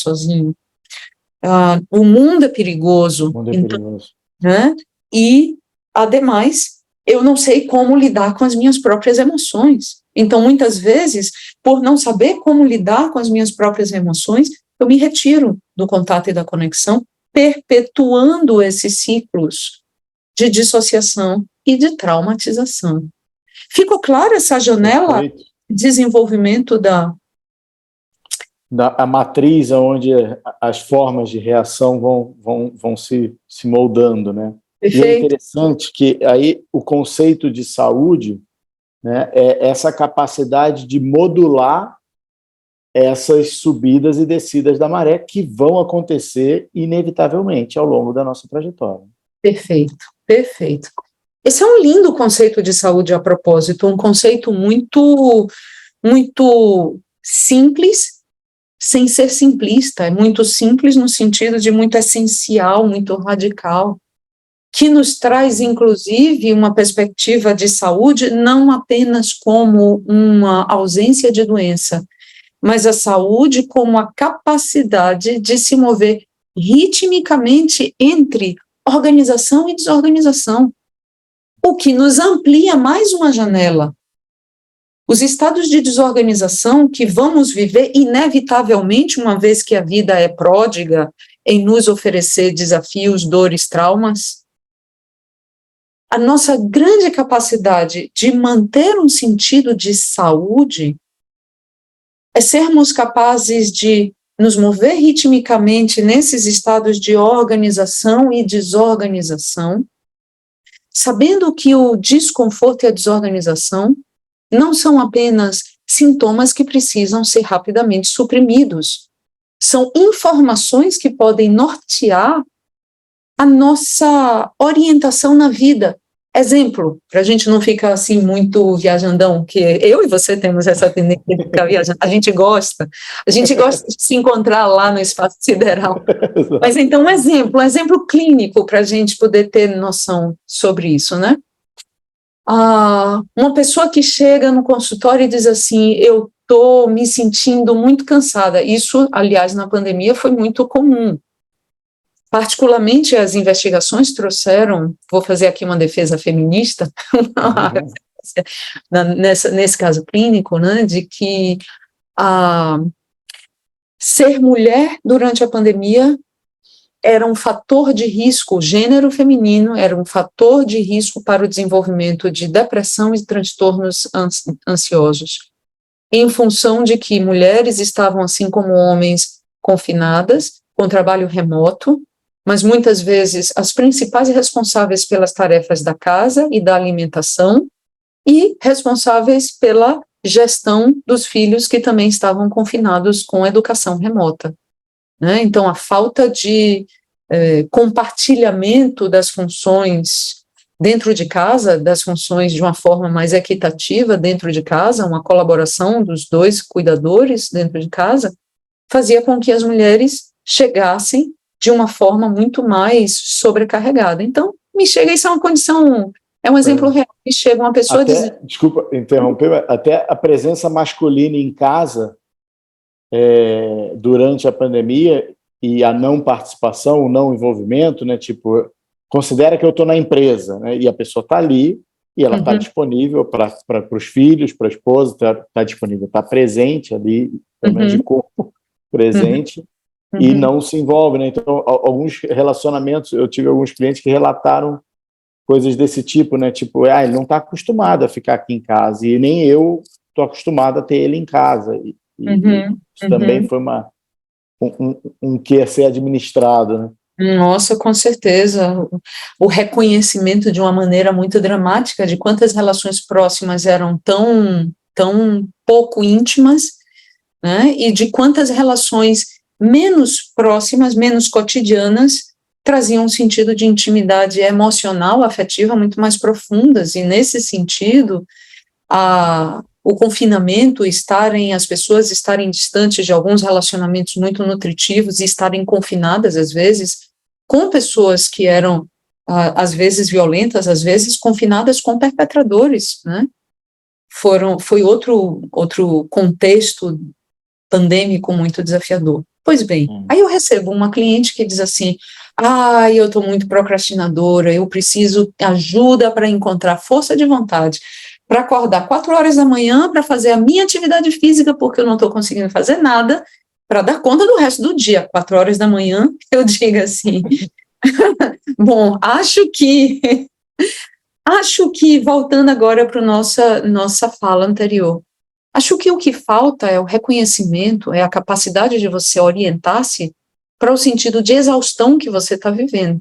O mundo é perigoso. O mundo é perigoso. Né? E, ademais, eu não sei como lidar com as minhas próprias emoções. Então, muitas vezes, por não saber como lidar com as minhas próprias emoções, eu me retiro do contato e da conexão, perpetuando esses ciclos de dissociação e de traumatização. Ficou clara essa janela de desenvolvimento a matriz onde as formas de reação vão se moldando, né? Perfeito. E é interessante que aí o conceito de saúde, né, é essa capacidade de modular essas subidas e descidas da maré que vão acontecer inevitavelmente ao longo da nossa trajetória. Perfeito, perfeito. Esse é um lindo conceito de saúde a propósito, um conceito muito, muito simples, sem ser simplista, é muito simples no sentido de muito essencial, muito radical, que nos traz, inclusive, uma perspectiva de saúde não apenas como uma ausência de doença, mas a saúde como a capacidade de se mover ritmicamente entre organização e desorganização, o que nos amplia mais uma janela. Os estados de desorganização que vamos viver inevitavelmente, uma vez que a vida é pródiga em nos oferecer desafios, dores, traumas, a nossa grande capacidade de manter um sentido de saúde é sermos capazes de nos mover ritmicamente nesses estados de organização e desorganização, sabendo que o desconforto e a desorganização não são apenas sintomas que precisam ser rapidamente suprimidos, são informações que podem nortear a nossa orientação na vida. Exemplo, para a gente não ficar assim muito viajandão, que eu e você temos essa tendência de ficar viajando, a gente gosta de se encontrar lá no espaço sideral. Mas então, um exemplo clínico para a gente poder ter noção sobre isso, né? Uma pessoa que chega no consultório e diz assim, eu estou me sentindo muito cansada. Isso, aliás, na pandemia foi muito comum. Particularmente, as investigações trouxeram, vou fazer aqui uma defesa feminista, nesse caso clínico, né, de que ser mulher durante a pandemia era um fator de risco, o gênero feminino era um fator de risco para o desenvolvimento de depressão e transtornos ansiosos, em função de que mulheres estavam, assim como homens, confinadas, com trabalho remoto, mas muitas vezes as principais responsáveis pelas tarefas da casa e da alimentação e responsáveis pela gestão dos filhos que também estavam confinados com educação remota. Né? Então, a falta de compartilhamento das funções dentro de casa, das funções de uma forma mais equitativa dentro de casa, uma colaboração dos dois cuidadores dentro de casa, fazia com que as mulheres chegassem de uma forma muito mais sobrecarregada. Então, me chega, isso é uma condição, é um exemplo real, me chega uma pessoa dizendo... Desculpa interromper, até a presença masculina em casa durante a pandemia e a não participação, o não envolvimento, né, tipo, considera que eu estou na empresa, né, e a pessoa está ali e ela está disponível para os filhos, para a esposa, está disponível, está presente ali, pelo menos de corpo presente, e não se envolve, né? Então, alguns relacionamentos, eu tive alguns clientes que relataram coisas desse tipo, né? Tipo, ele não está acostumado a ficar aqui em casa, e nem eu estou acostumado a ter ele em casa. Isso também foi um que a ser administrado, né? Nossa, com certeza. O reconhecimento de uma maneira muito dramática de quantas relações próximas eram tão pouco íntimas, né? E de quantas relações menos próximas, menos cotidianas, traziam um sentido de intimidade emocional, afetiva, muito mais profundas, e nesse sentido, o confinamento, as pessoas estarem distantes de alguns relacionamentos muito nutritivos e estarem confinadas, às vezes, com pessoas que eram, às vezes, violentas, às vezes, confinadas com perpetradores, né? Foi outro contexto pandêmico muito desafiador. Pois bem, aí eu recebo uma cliente que diz assim, eu estou muito procrastinadora, eu preciso ajuda para encontrar força de vontade, para acordar 4 horas da manhã, para fazer a minha atividade física, porque eu não estou conseguindo fazer nada, para dar conta do resto do dia. 4 horas da manhã, eu digo assim, bom, acho que, voltando agora para a nossa fala anterior, acho que o que falta é o reconhecimento, é a capacidade de você orientar-se para o sentido de exaustão que você está vivendo,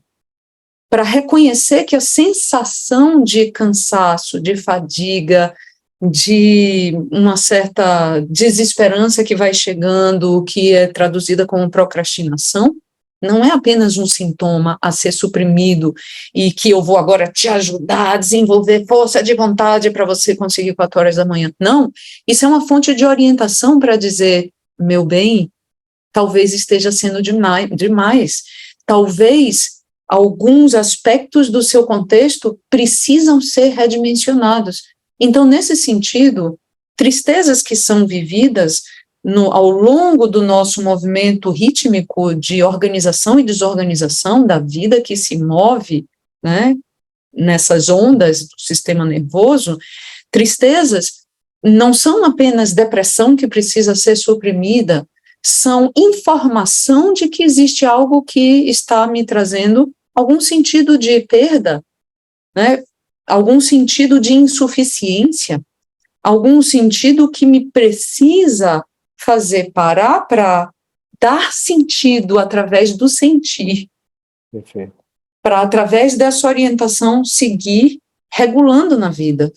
para reconhecer que a sensação de cansaço, de fadiga, de uma certa desesperança que vai chegando, que é traduzida como procrastinação, não é apenas um sintoma a ser suprimido e que eu vou agora te ajudar a desenvolver força de vontade para você conseguir 4 horas da manhã. Não, isso é uma fonte de orientação para dizer, meu bem, talvez esteja sendo demais. Talvez alguns aspectos do seu contexto precisam ser redimensionados. Então, nesse sentido, tristezas que são vividas ao longo do nosso movimento rítmico de organização e desorganização da vida que se move, né, nessas ondas do sistema nervoso, tristezas não são apenas depressão que precisa ser suprimida, são informação de que existe algo que está me trazendo algum sentido de perda, né, algum sentido de insuficiência, algum sentido que me precisa fazer parar para dar sentido através do sentir, Perfeito. para, através dessa orientação, seguir regulando na vida.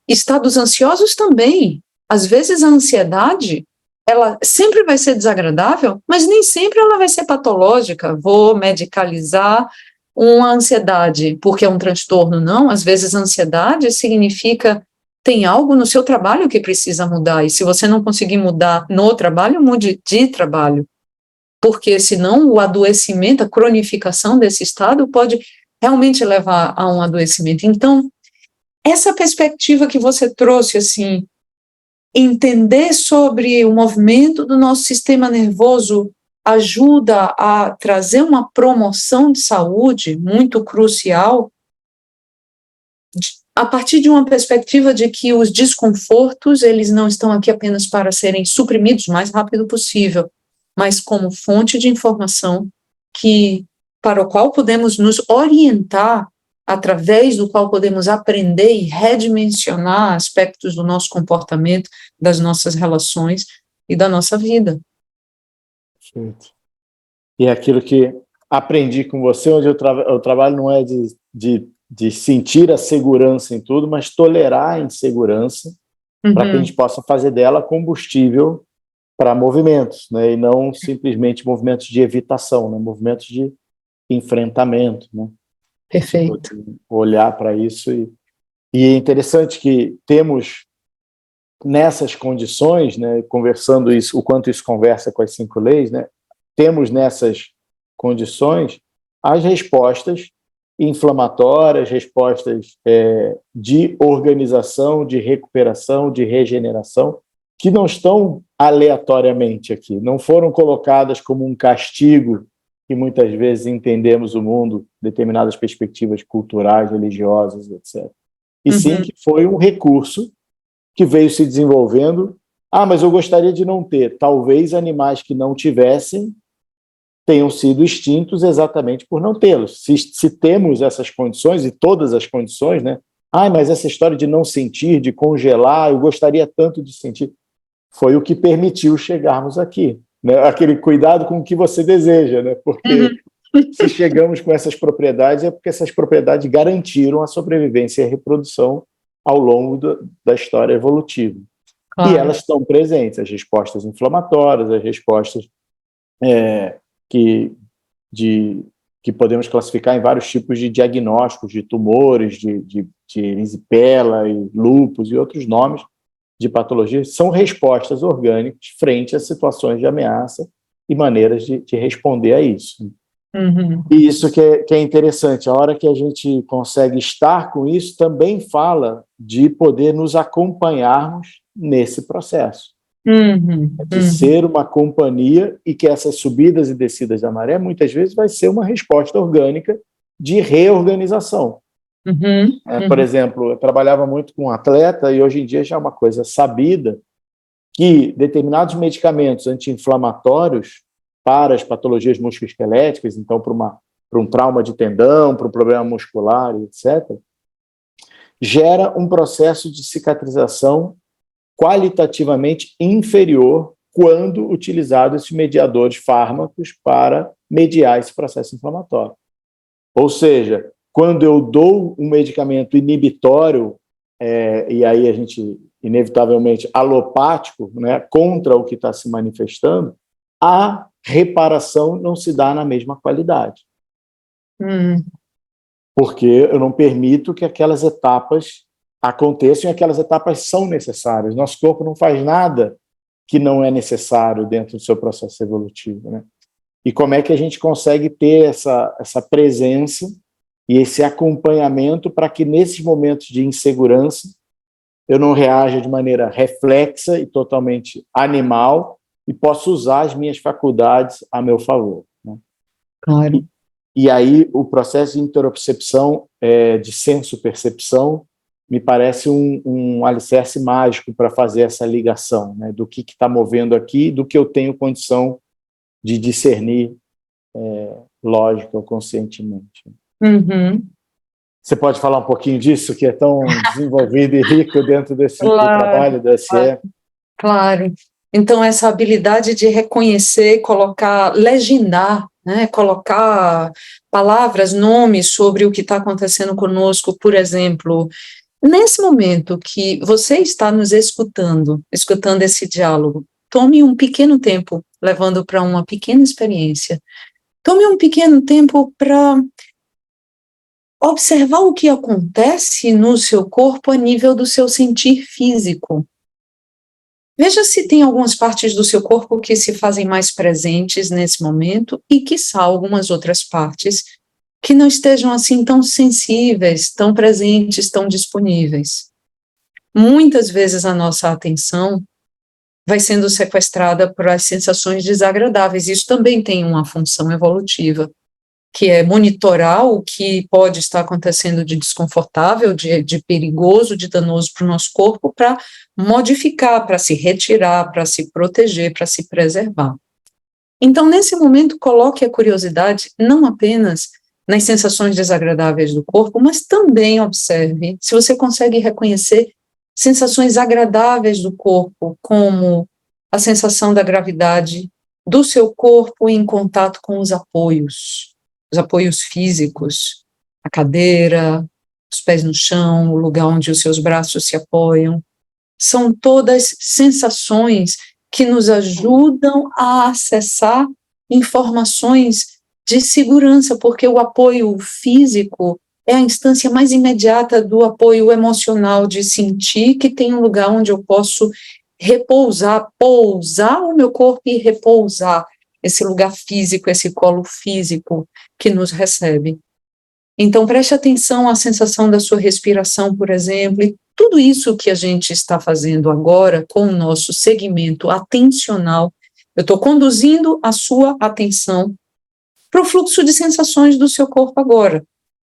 Estados ansiosos também. Às vezes a ansiedade, ela sempre vai ser desagradável, mas nem sempre ela vai ser patológica. Vou medicalizar uma ansiedade porque é um transtorno, não. Às vezes a ansiedade significa tem algo no seu trabalho que precisa mudar, e se você não conseguir mudar no trabalho, mude de trabalho, porque senão o adoecimento, a cronificação desse estado pode realmente levar a um adoecimento. Então, essa perspectiva que você trouxe, assim, entender sobre o movimento do nosso sistema nervoso ajuda a trazer uma promoção de saúde muito crucial, a partir de uma perspectiva de que os desconfortos, eles não estão aqui apenas para serem suprimidos o mais rápido possível, mas como fonte de informação para o qual podemos nos orientar, através do qual podemos aprender e redimensionar aspectos do nosso comportamento, das nossas relações e da nossa vida. Perfeito. E é aquilo que aprendi com você, onde eu trabalho não é de sentir a segurança em tudo, mas tolerar a insegurança para que a gente possa fazer dela combustível para movimentos, né? E não simplesmente movimentos de evitação, né? Movimentos de enfrentamento, né? Perfeito. Olhar para isso e é interessante que temos nessas condições, né? Conversando isso, o quanto isso conversa com as 5 leis, né? Temos nessas condições as respostas inflamatórias, respostas de organização, de recuperação, de regeneração, que não estão aleatoriamente aqui, não foram colocadas como um castigo, que muitas vezes entendemos o mundo, determinadas perspectivas culturais, religiosas, etc. E sim que foi um recurso que veio se desenvolvendo. Mas eu gostaria de não ter. Talvez animais que não tivessem tenham sido extintos exatamente por não tê-los. Se temos essas condições, e todas as condições, né? Mas essa história de não sentir, de congelar, eu gostaria tanto de sentir, foi o que permitiu chegarmos aqui, né? Aquele cuidado com o que você deseja, né? Porque se chegamos com essas propriedades, é porque essas propriedades garantiram a sobrevivência e a reprodução ao longo da história evolutiva. Claro. E elas estão presentes, as respostas inflamatórias, as respostas que podemos classificar em vários tipos de diagnósticos de tumores, de erisipela e lúpus e outros nomes de patologias, são respostas orgânicas frente a situações de ameaça e maneiras de responder a isso. E isso que é interessante, a hora que a gente consegue estar com isso, também fala de poder nos acompanharmos nesse processo. De ser uma companhia, e que essas subidas e descidas da maré muitas vezes vai ser uma resposta orgânica de reorganização. Por exemplo, eu trabalhava muito com atleta, e hoje em dia já é uma coisa sabida que determinados medicamentos anti-inflamatórios para as patologias musculoesqueléticas, então para um trauma de tendão, para um problema muscular, etc., gera um processo de cicatrização qualitativamente inferior quando utilizados esses mediadores fármacos para mediar esse processo inflamatório. Ou seja, quando eu dou um medicamento inibitório, e aí a gente, inevitavelmente, alopático, né, contra o que está se manifestando, a reparação não se dá na mesma qualidade. Porque eu não permito que aquelas etapas aconteçam, e aquelas etapas são necessárias. Nosso corpo não faz nada que não é necessário dentro do seu processo evolutivo, né? E como é que a gente consegue ter essa presença e esse acompanhamento para que nesses momentos de insegurança eu não reaja de maneira reflexa e totalmente animal e possa usar as minhas faculdades a meu favor, né? Claro. E aí o processo de interocepção, de senso-percepção, me parece um alicerce mágico para fazer essa ligação, né, do que está movendo aqui, do que eu tenho condição de discernir lógica ou conscientemente. Você pode falar um pouquinho disso, que é tão desenvolvido e rico dentro desse trabalho da SE? Claro. Então, essa habilidade de reconhecer, colocar, legendar, né, colocar palavras, nomes sobre o que está acontecendo conosco, por exemplo, nesse momento que você está nos escutando esse diálogo, tome um pequeno tempo, levando para uma pequena experiência. Tome um pequeno tempo para observar o que acontece no seu corpo a nível do seu sentir físico. Veja se tem algumas partes do seu corpo que se fazem mais presentes nesse momento e, quiçá, algumas outras partes que não estejam assim tão sensíveis, tão presentes, tão disponíveis. Muitas vezes a nossa atenção vai sendo sequestrada por as sensações desagradáveis. Isso também tem uma função evolutiva, que é monitorar o que pode estar acontecendo de desconfortável, de perigoso, de danoso para o nosso corpo, para modificar, para se retirar, para se proteger, para se preservar. Então, nesse momento, coloque a curiosidade não apenas nas sensações desagradáveis do corpo, mas também observe se você consegue reconhecer sensações agradáveis do corpo, como a sensação da gravidade do seu corpo em contato com os apoios físicos, a cadeira, os pés no chão, o lugar onde os seus braços se apoiam. São todas sensações que nos ajudam a acessar informações de segurança, porque o apoio físico é a instância mais imediata do apoio emocional, de sentir que tem um lugar onde eu posso repousar, pousar o meu corpo e repousar, esse lugar físico, esse colo físico que nos recebe. Então, preste atenção à sensação da sua respiração, por exemplo, e tudo isso que a gente está fazendo agora com o nosso segmento atencional, eu estou conduzindo a sua atenção para o fluxo de sensações do seu corpo agora.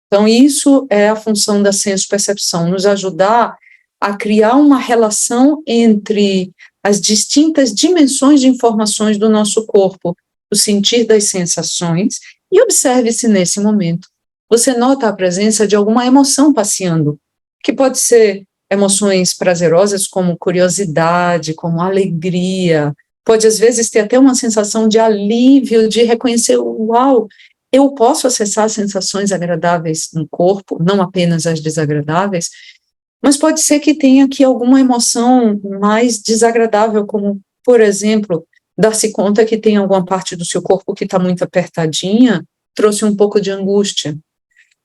Então, isso é a função da senso-percepção, nos ajudar a criar uma relação entre as distintas dimensões de informações do nosso corpo, o sentir das sensações, e observe se nesse momento você nota a presença de alguma emoção passeando, que pode ser emoções prazerosas como curiosidade, como alegria, pode às vezes ter até uma sensação de alívio, de reconhecer, uau, eu posso acessar sensações agradáveis no corpo, não apenas as desagradáveis, mas pode ser que tenha aqui alguma emoção mais desagradável, como, por exemplo, dar-se conta que tem alguma parte do seu corpo que está muito apertadinha, trouxe um pouco de angústia.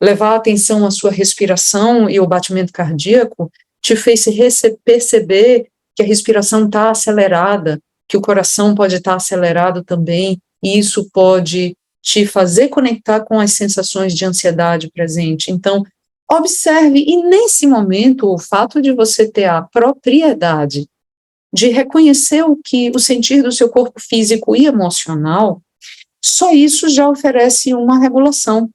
Levar a atenção à sua respiração e ao batimento cardíaco te fez perceber que a respiração está acelerada, que o coração pode estar acelerado também, e isso pode te fazer conectar com as sensações de ansiedade presente. Então, observe, e nesse momento, o fato de você ter a propriedade de reconhecer o sentir do seu corpo físico e emocional, só isso já oferece uma regulação.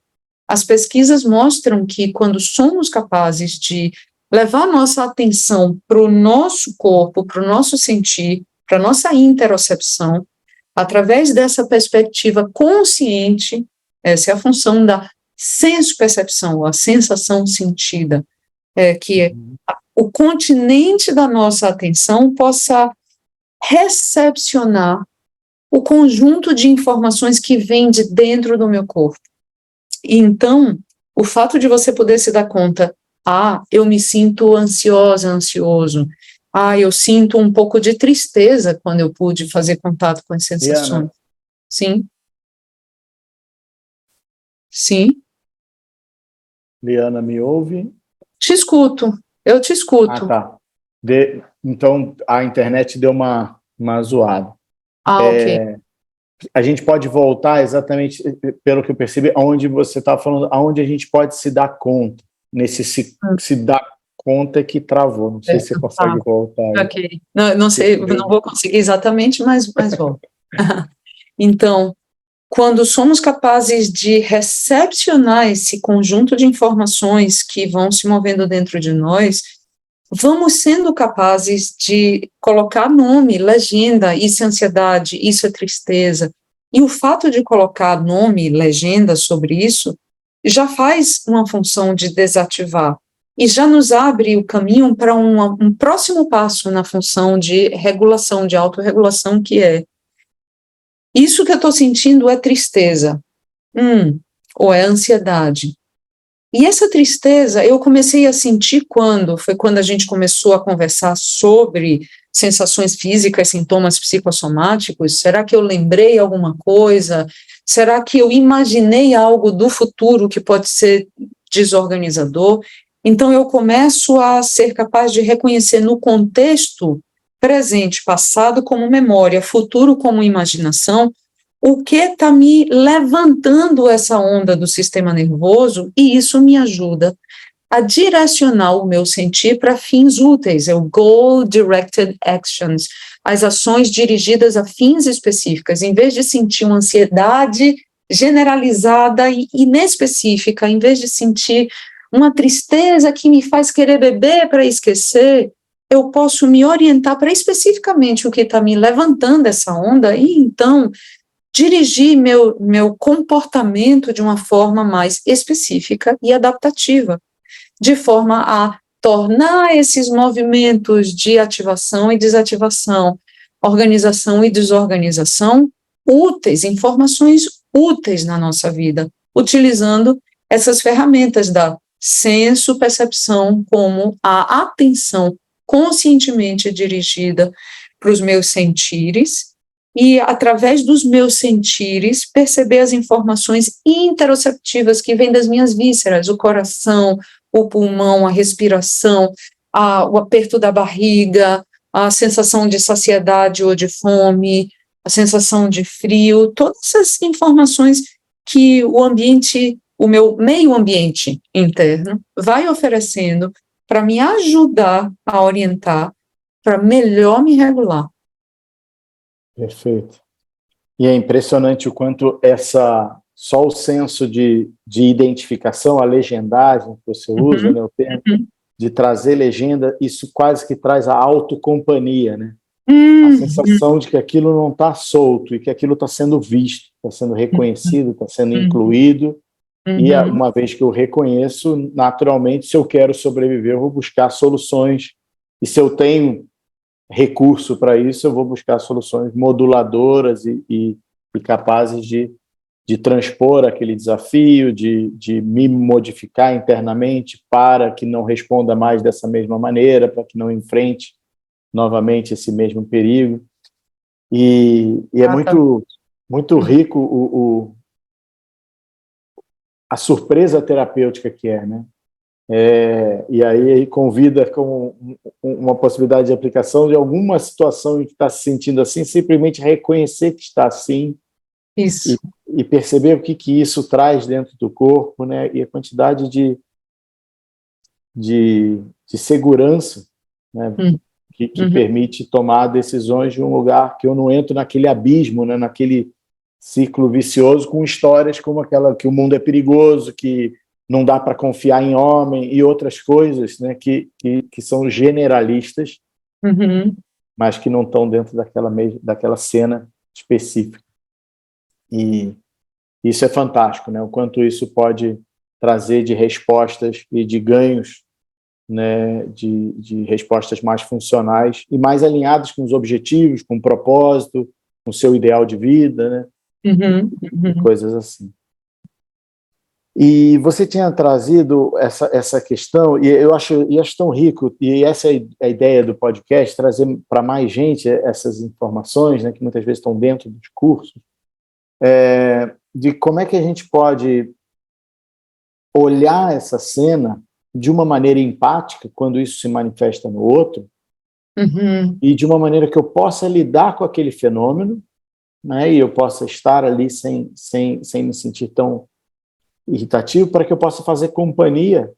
As pesquisas mostram que quando somos capazes de levar nossa atenção para o nosso corpo, para o nosso sentir, para a nossa interocepção, através dessa perspectiva consciente, essa é a função da senso-percepção, a sensação sentida, que o continente da nossa atenção possa recepcionar o conjunto de informações que vem de dentro do meu corpo. E então, o fato de você poder se dar conta, eu me sinto ansiosa, ansioso, eu sinto um pouco de tristeza quando eu pude fazer contato com as sensações. Liana. Sim. Sim. Liana, me ouve? Te escuto, eu te escuto. Tá. Então, a internet deu uma zoada. Ok. A gente pode voltar exatamente, pelo que eu percebi, aonde você estava falando, aonde a gente pode se dar conta, nesse se dar conta que travou. Não sei se você consegue voltar. Ok. Não sei, não vou conseguir exatamente, mas volto. Então, quando somos capazes de recepcionar esse conjunto de informações que vão se movendo dentro de nós, vamos sendo capazes de colocar nome, legenda, isso é ansiedade, isso é tristeza. E o fato de colocar nome, legenda sobre isso, já faz uma função de desativar. e já nos abre o caminho para um próximo passo na função de regulação, de autorregulação, que é: isso que eu estou sentindo é tristeza, ou é ansiedade. E essa tristeza eu comecei a sentir quando? Foi quando a gente começou a conversar sobre sensações físicas, sintomas psicossomáticos. Será que eu lembrei alguma coisa? Será que eu imaginei algo do futuro que pode ser desorganizador? Então eu começo a ser capaz de reconhecer no contexto presente, passado como memória, futuro como imaginação, o que está me levantando essa onda do sistema nervoso, e isso me ajuda a direcionar o meu sentir para fins úteis, é o goal-directed actions, as ações dirigidas a fins específicas, em vez de sentir uma ansiedade generalizada e inespecífica, em vez de sentir uma tristeza que me faz querer beber para esquecer, eu posso me orientar para especificamente o que está me levantando essa onda, e então dirigir meu comportamento de uma forma mais específica e adaptativa, de forma a tornar esses movimentos de ativação e desativação, organização e desorganização úteis, informações úteis na nossa vida, utilizando essas ferramentas da senso-percepção como a atenção conscientemente dirigida para os meus sentires, e, através dos meus sentires, perceber as informações interoceptivas que vêm das minhas vísceras, o coração, o pulmão, a respiração, o aperto da barriga, a sensação de saciedade ou de fome, a sensação de frio, todas essas informações que o ambiente, o meu meio ambiente interno, vai oferecendo para me ajudar a orientar, para melhor me regular. Perfeito. E é impressionante o quanto só o senso de identificação, a legendagem que você usa, né, o termo, de trazer legenda, isso quase que traz a autocompanhia, né? A sensação de que aquilo não está solto e que aquilo está sendo visto, está sendo reconhecido, está sendo incluído. E uma vez que eu reconheço, naturalmente, se eu quero sobreviver, eu vou buscar soluções. E se eu tenho recurso para isso, eu vou buscar soluções moduladoras e capazes de transpor aquele desafio, de me modificar internamente para que não responda mais dessa mesma maneira, para que não enfrente novamente esse mesmo perigo. E é muito rico a surpresa terapêutica que é, né? E aí convida com uma possibilidade de aplicação de alguma situação em que está se sentindo assim, simplesmente reconhecer que está assim. Isso. E perceber o que isso traz dentro do corpo, né? E a quantidade de segurança, né? Que permite tomar decisões de um lugar que eu não entro naquele abismo, né? Naquele ciclo vicioso com histórias como aquela que o mundo é perigoso, que não dá para confiar em homem e outras coisas, né, que são generalistas, mas que não estão dentro daquela cena específica. E isso é fantástico, né, o quanto isso pode trazer de respostas e de ganhos, né, de respostas mais funcionais e mais alinhadas com os objetivos, com o propósito, com o seu ideal de vida, né, e coisas assim. E você tinha trazido essa questão, e eu acho tão rico, e essa é a ideia do podcast, trazer para mais gente essas informações, né, que muitas vezes estão dentro dos cursos, de como é que a gente pode olhar essa cena de uma maneira empática, quando isso se manifesta no outro, e de uma maneira que eu possa lidar com aquele fenômeno, né, e eu possa estar ali sem me sentir tão irritativo, para que eu possa fazer companhia,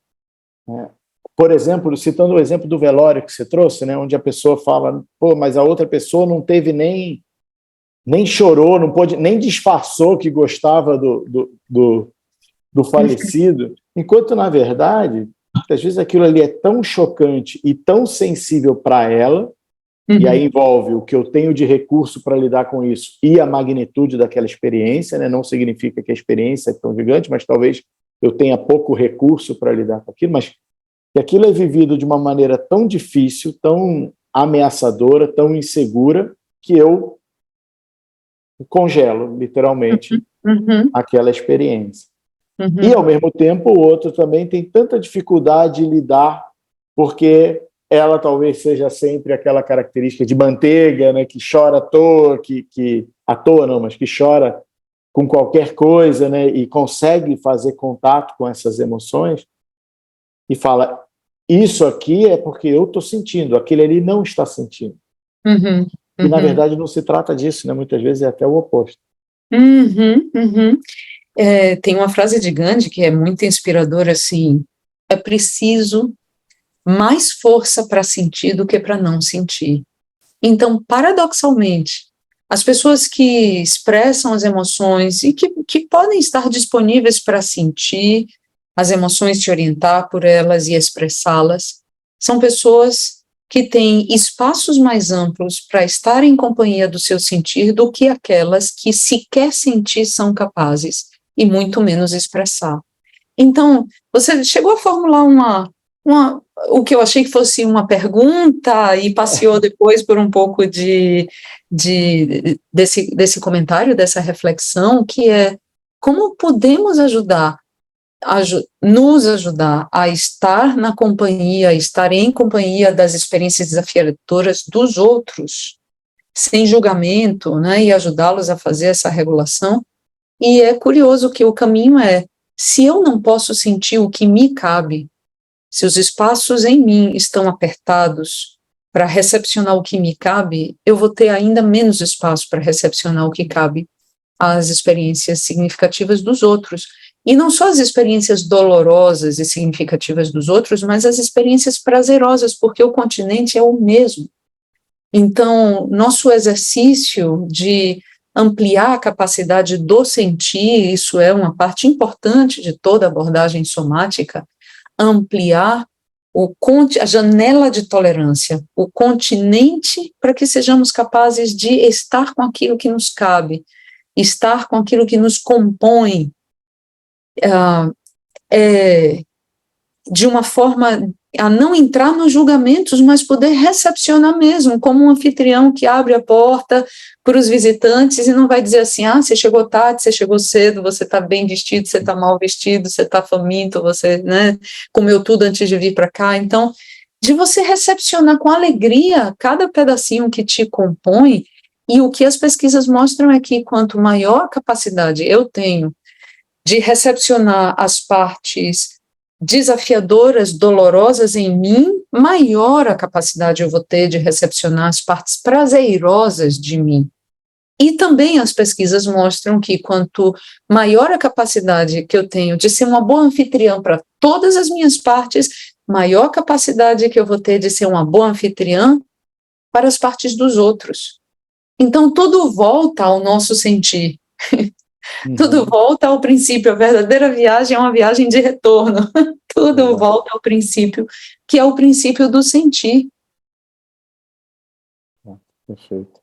né? Por exemplo, citando o exemplo do velório que você trouxe, né, onde a pessoa fala, pô, mas a outra pessoa não teve nem chorou, não pôde, nem disfarçou que gostava do falecido, enquanto, na verdade, às vezes aquilo ali é tão chocante e tão sensível para ela, e aí envolve o que eu tenho de recurso para lidar com isso e a magnitude daquela experiência, né? Não significa que a experiência é tão gigante, mas talvez eu tenha pouco recurso para lidar com aquilo, mas que aquilo é vivido de uma maneira tão difícil, tão ameaçadora, tão insegura, que eu congelo, literalmente, aquela experiência. E, ao mesmo tempo, o outro também tem tanta dificuldade de lidar, porque ela talvez seja sempre aquela característica de manteiga, né, que chora à toa, à toa não, mas que chora com qualquer coisa, né, e consegue fazer contato com essas emoções, e fala, isso aqui é porque eu estou sentindo, aquele ali não está sentindo. E, na verdade, não se trata disso, né? Muitas vezes é até o oposto. Tem uma frase de Gandhi que é muito inspiradora, assim, é preciso mais força para sentir do que para não sentir. Então, paradoxalmente, as pessoas que expressam as emoções e que podem estar disponíveis para sentir as emoções, te orientar por elas e expressá-las, são pessoas que têm espaços mais amplos para estar em companhia do seu sentir do que aquelas que sequer sentir são capazes e muito menos expressar. Então, você chegou a formular o que eu achei que fosse uma pergunta e passeou depois por um pouco desse comentário, dessa reflexão, que é como podemos nos ajudar a estar na companhia, estar em companhia das experiências desafiadoras dos outros, sem julgamento, né, e ajudá-los a fazer essa regulação. E é curioso que o caminho se eu não posso sentir o que me cabe, se os espaços em mim estão apertados para recepcionar o que me cabe, eu vou ter ainda menos espaço para recepcionar o que cabe às experiências significativas dos outros. E não só as experiências dolorosas e significativas dos outros, mas as experiências prazerosas, porque o continente é o mesmo. Então, nosso exercício de ampliar a capacidade do sentir, isso é uma parte importante de toda abordagem somática, ampliar a janela de tolerância, o continente, para que sejamos capazes de estar com aquilo que nos cabe, estar com aquilo que nos compõe, de uma forma a não entrar nos julgamentos, mas poder recepcionar mesmo, como um anfitrião que abre a porta para os visitantes e não vai dizer assim, você chegou tarde, você chegou cedo, você está bem vestido, você está mal vestido, você está faminto, você, né, comeu tudo antes de vir para cá. Então, de você recepcionar com alegria cada pedacinho que te compõe, e o que as pesquisas mostram é que quanto maior capacidade eu tenho de recepcionar as partes desafiadoras, dolorosas em mim, maior a capacidade eu vou ter de recepcionar as partes prazerosas de mim. E também as pesquisas mostram que quanto maior a capacidade que eu tenho de ser uma boa anfitriã para todas as minhas partes, maior capacidade que eu vou ter de ser uma boa anfitriã para as partes dos outros. Então, tudo volta ao nosso sentir. Tudo volta ao princípio, a verdadeira viagem é uma viagem de retorno. Tudo volta ao princípio, que é o princípio do sentir. Perfeito.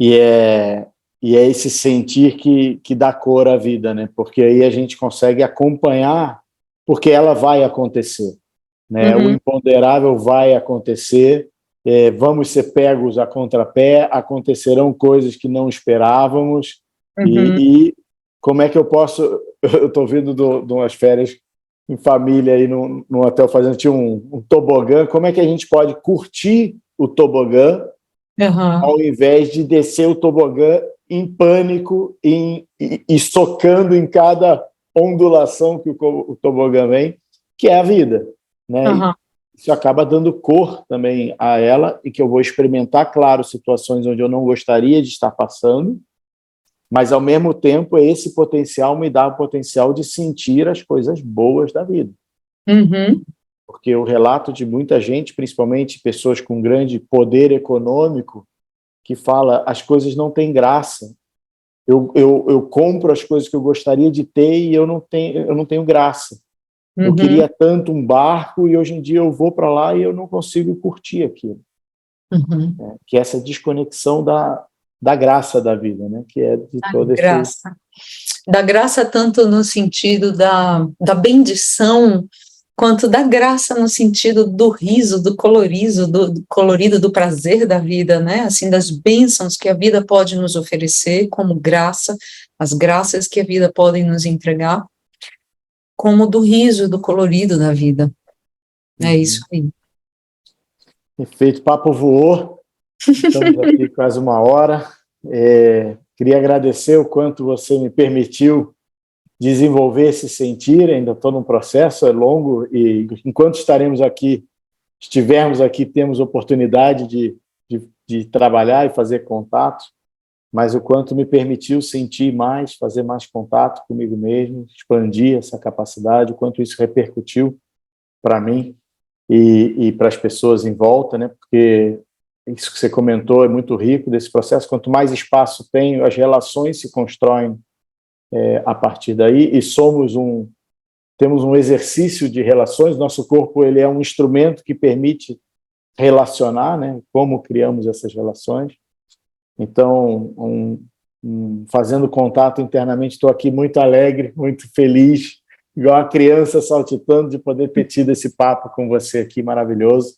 E é esse sentir que dá cor à vida, né? Porque aí a gente consegue acompanhar, porque ela vai acontecer, né? O imponderável vai acontecer, vamos ser pegos a contrapé, acontecerão coisas que não esperávamos, e como é que eu posso... Eu estou vindo de umas férias em família aí no hotel fazendo, tinha um tobogã, como é que a gente pode curtir o tobogã ao invés de descer o tobogã em pânico e socando em cada ondulação que o tobogã vem, que é a vida, né? Isso acaba dando cor também a ela, e que eu vou experimentar, claro, situações onde eu não gostaria de estar passando, mas, ao mesmo tempo, esse potencial me dá o potencial de sentir as coisas boas da vida. Porque o relato de muita gente, principalmente pessoas com grande poder econômico, que fala, as coisas não têm graça. Eu compro as coisas que eu gostaria de ter e eu não tenho graça. Eu queria tanto um barco e hoje em dia eu vou para lá e eu não consigo curtir aquilo. Que é essa desconexão da graça da vida, né? Que é de toda graça. Da graça tanto no sentido da bendição quanto da graça no sentido do riso, do colorido, do prazer da vida, né? Assim, das bênçãos que a vida pode nos oferecer como graça, as graças que a vida pode nos entregar, como do riso, do colorido da vida. É isso aí. Perfeito, papo voou. Estamos aqui quase 1 hora. Queria agradecer o quanto você me permitiu desenvolver esse sentir. Ainda estou num processo, é longo, e enquanto estivermos aqui, temos oportunidade de trabalhar e fazer contato, mas o quanto me permitiu sentir mais, fazer mais contato comigo mesmo, expandir essa capacidade, o quanto isso repercutiu para mim e para as pessoas em volta, né? Porque isso que você comentou é muito rico desse processo. Quanto mais espaço tenho, as relações se constroem a partir daí, e temos um exercício de relações. Nosso corpo, ele é um instrumento que permite relacionar, né? Como criamos essas relações. Então, fazendo contato internamente, estou aqui muito alegre, muito feliz, igual a criança saltitando, de poder ter tido esse papo com você aqui, maravilhoso,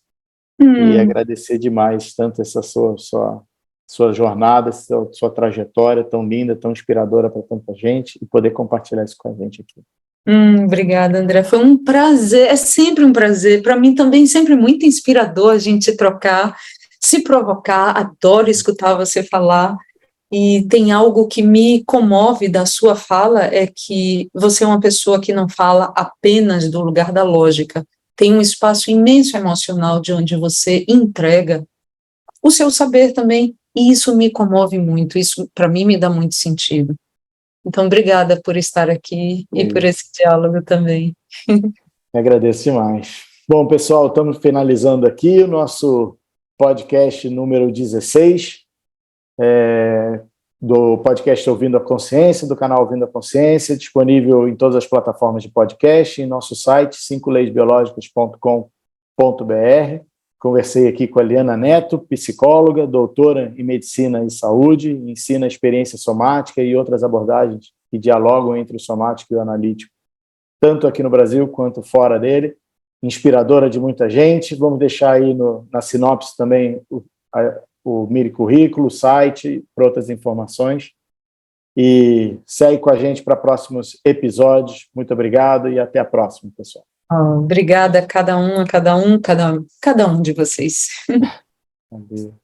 e agradecer demais tanto essa sua jornada, sua trajetória tão linda, tão inspiradora para tanta gente, e poder compartilhar isso com a gente aqui. Obrigada, André. Foi um prazer, é sempre um prazer. Para mim também sempre muito inspirador a gente trocar, se provocar. Adoro escutar você falar. E tem algo que me comove da sua fala, é que você é uma pessoa que não fala apenas do lugar da lógica. Tem um espaço imenso emocional de onde você entrega o seu saber também. E isso me comove muito, isso para mim me dá muito sentido. Então, obrigada por estar aqui e por esse diálogo também. Agradeço demais. Bom, pessoal, estamos finalizando aqui o nosso podcast número 16, do podcast Ouvindo a Consciência, do canal Ouvindo a Consciência, disponível em todas as plataformas de podcast, em nosso site, 5leisbiologicas.com.br. Conversei aqui com a Eliana Neto, psicóloga, doutora em Medicina e Saúde, ensina experiência somática e outras abordagens que dialogam entre o somático e o analítico, tanto aqui no Brasil quanto fora dele. Inspiradora de muita gente. Vamos deixar aí na sinopse também o Miri Currículo, o site, para outras informações. E segue com a gente para próximos episódios. Muito obrigado e até a próxima, pessoal. Obrigada a cada um de vocês. Valeu.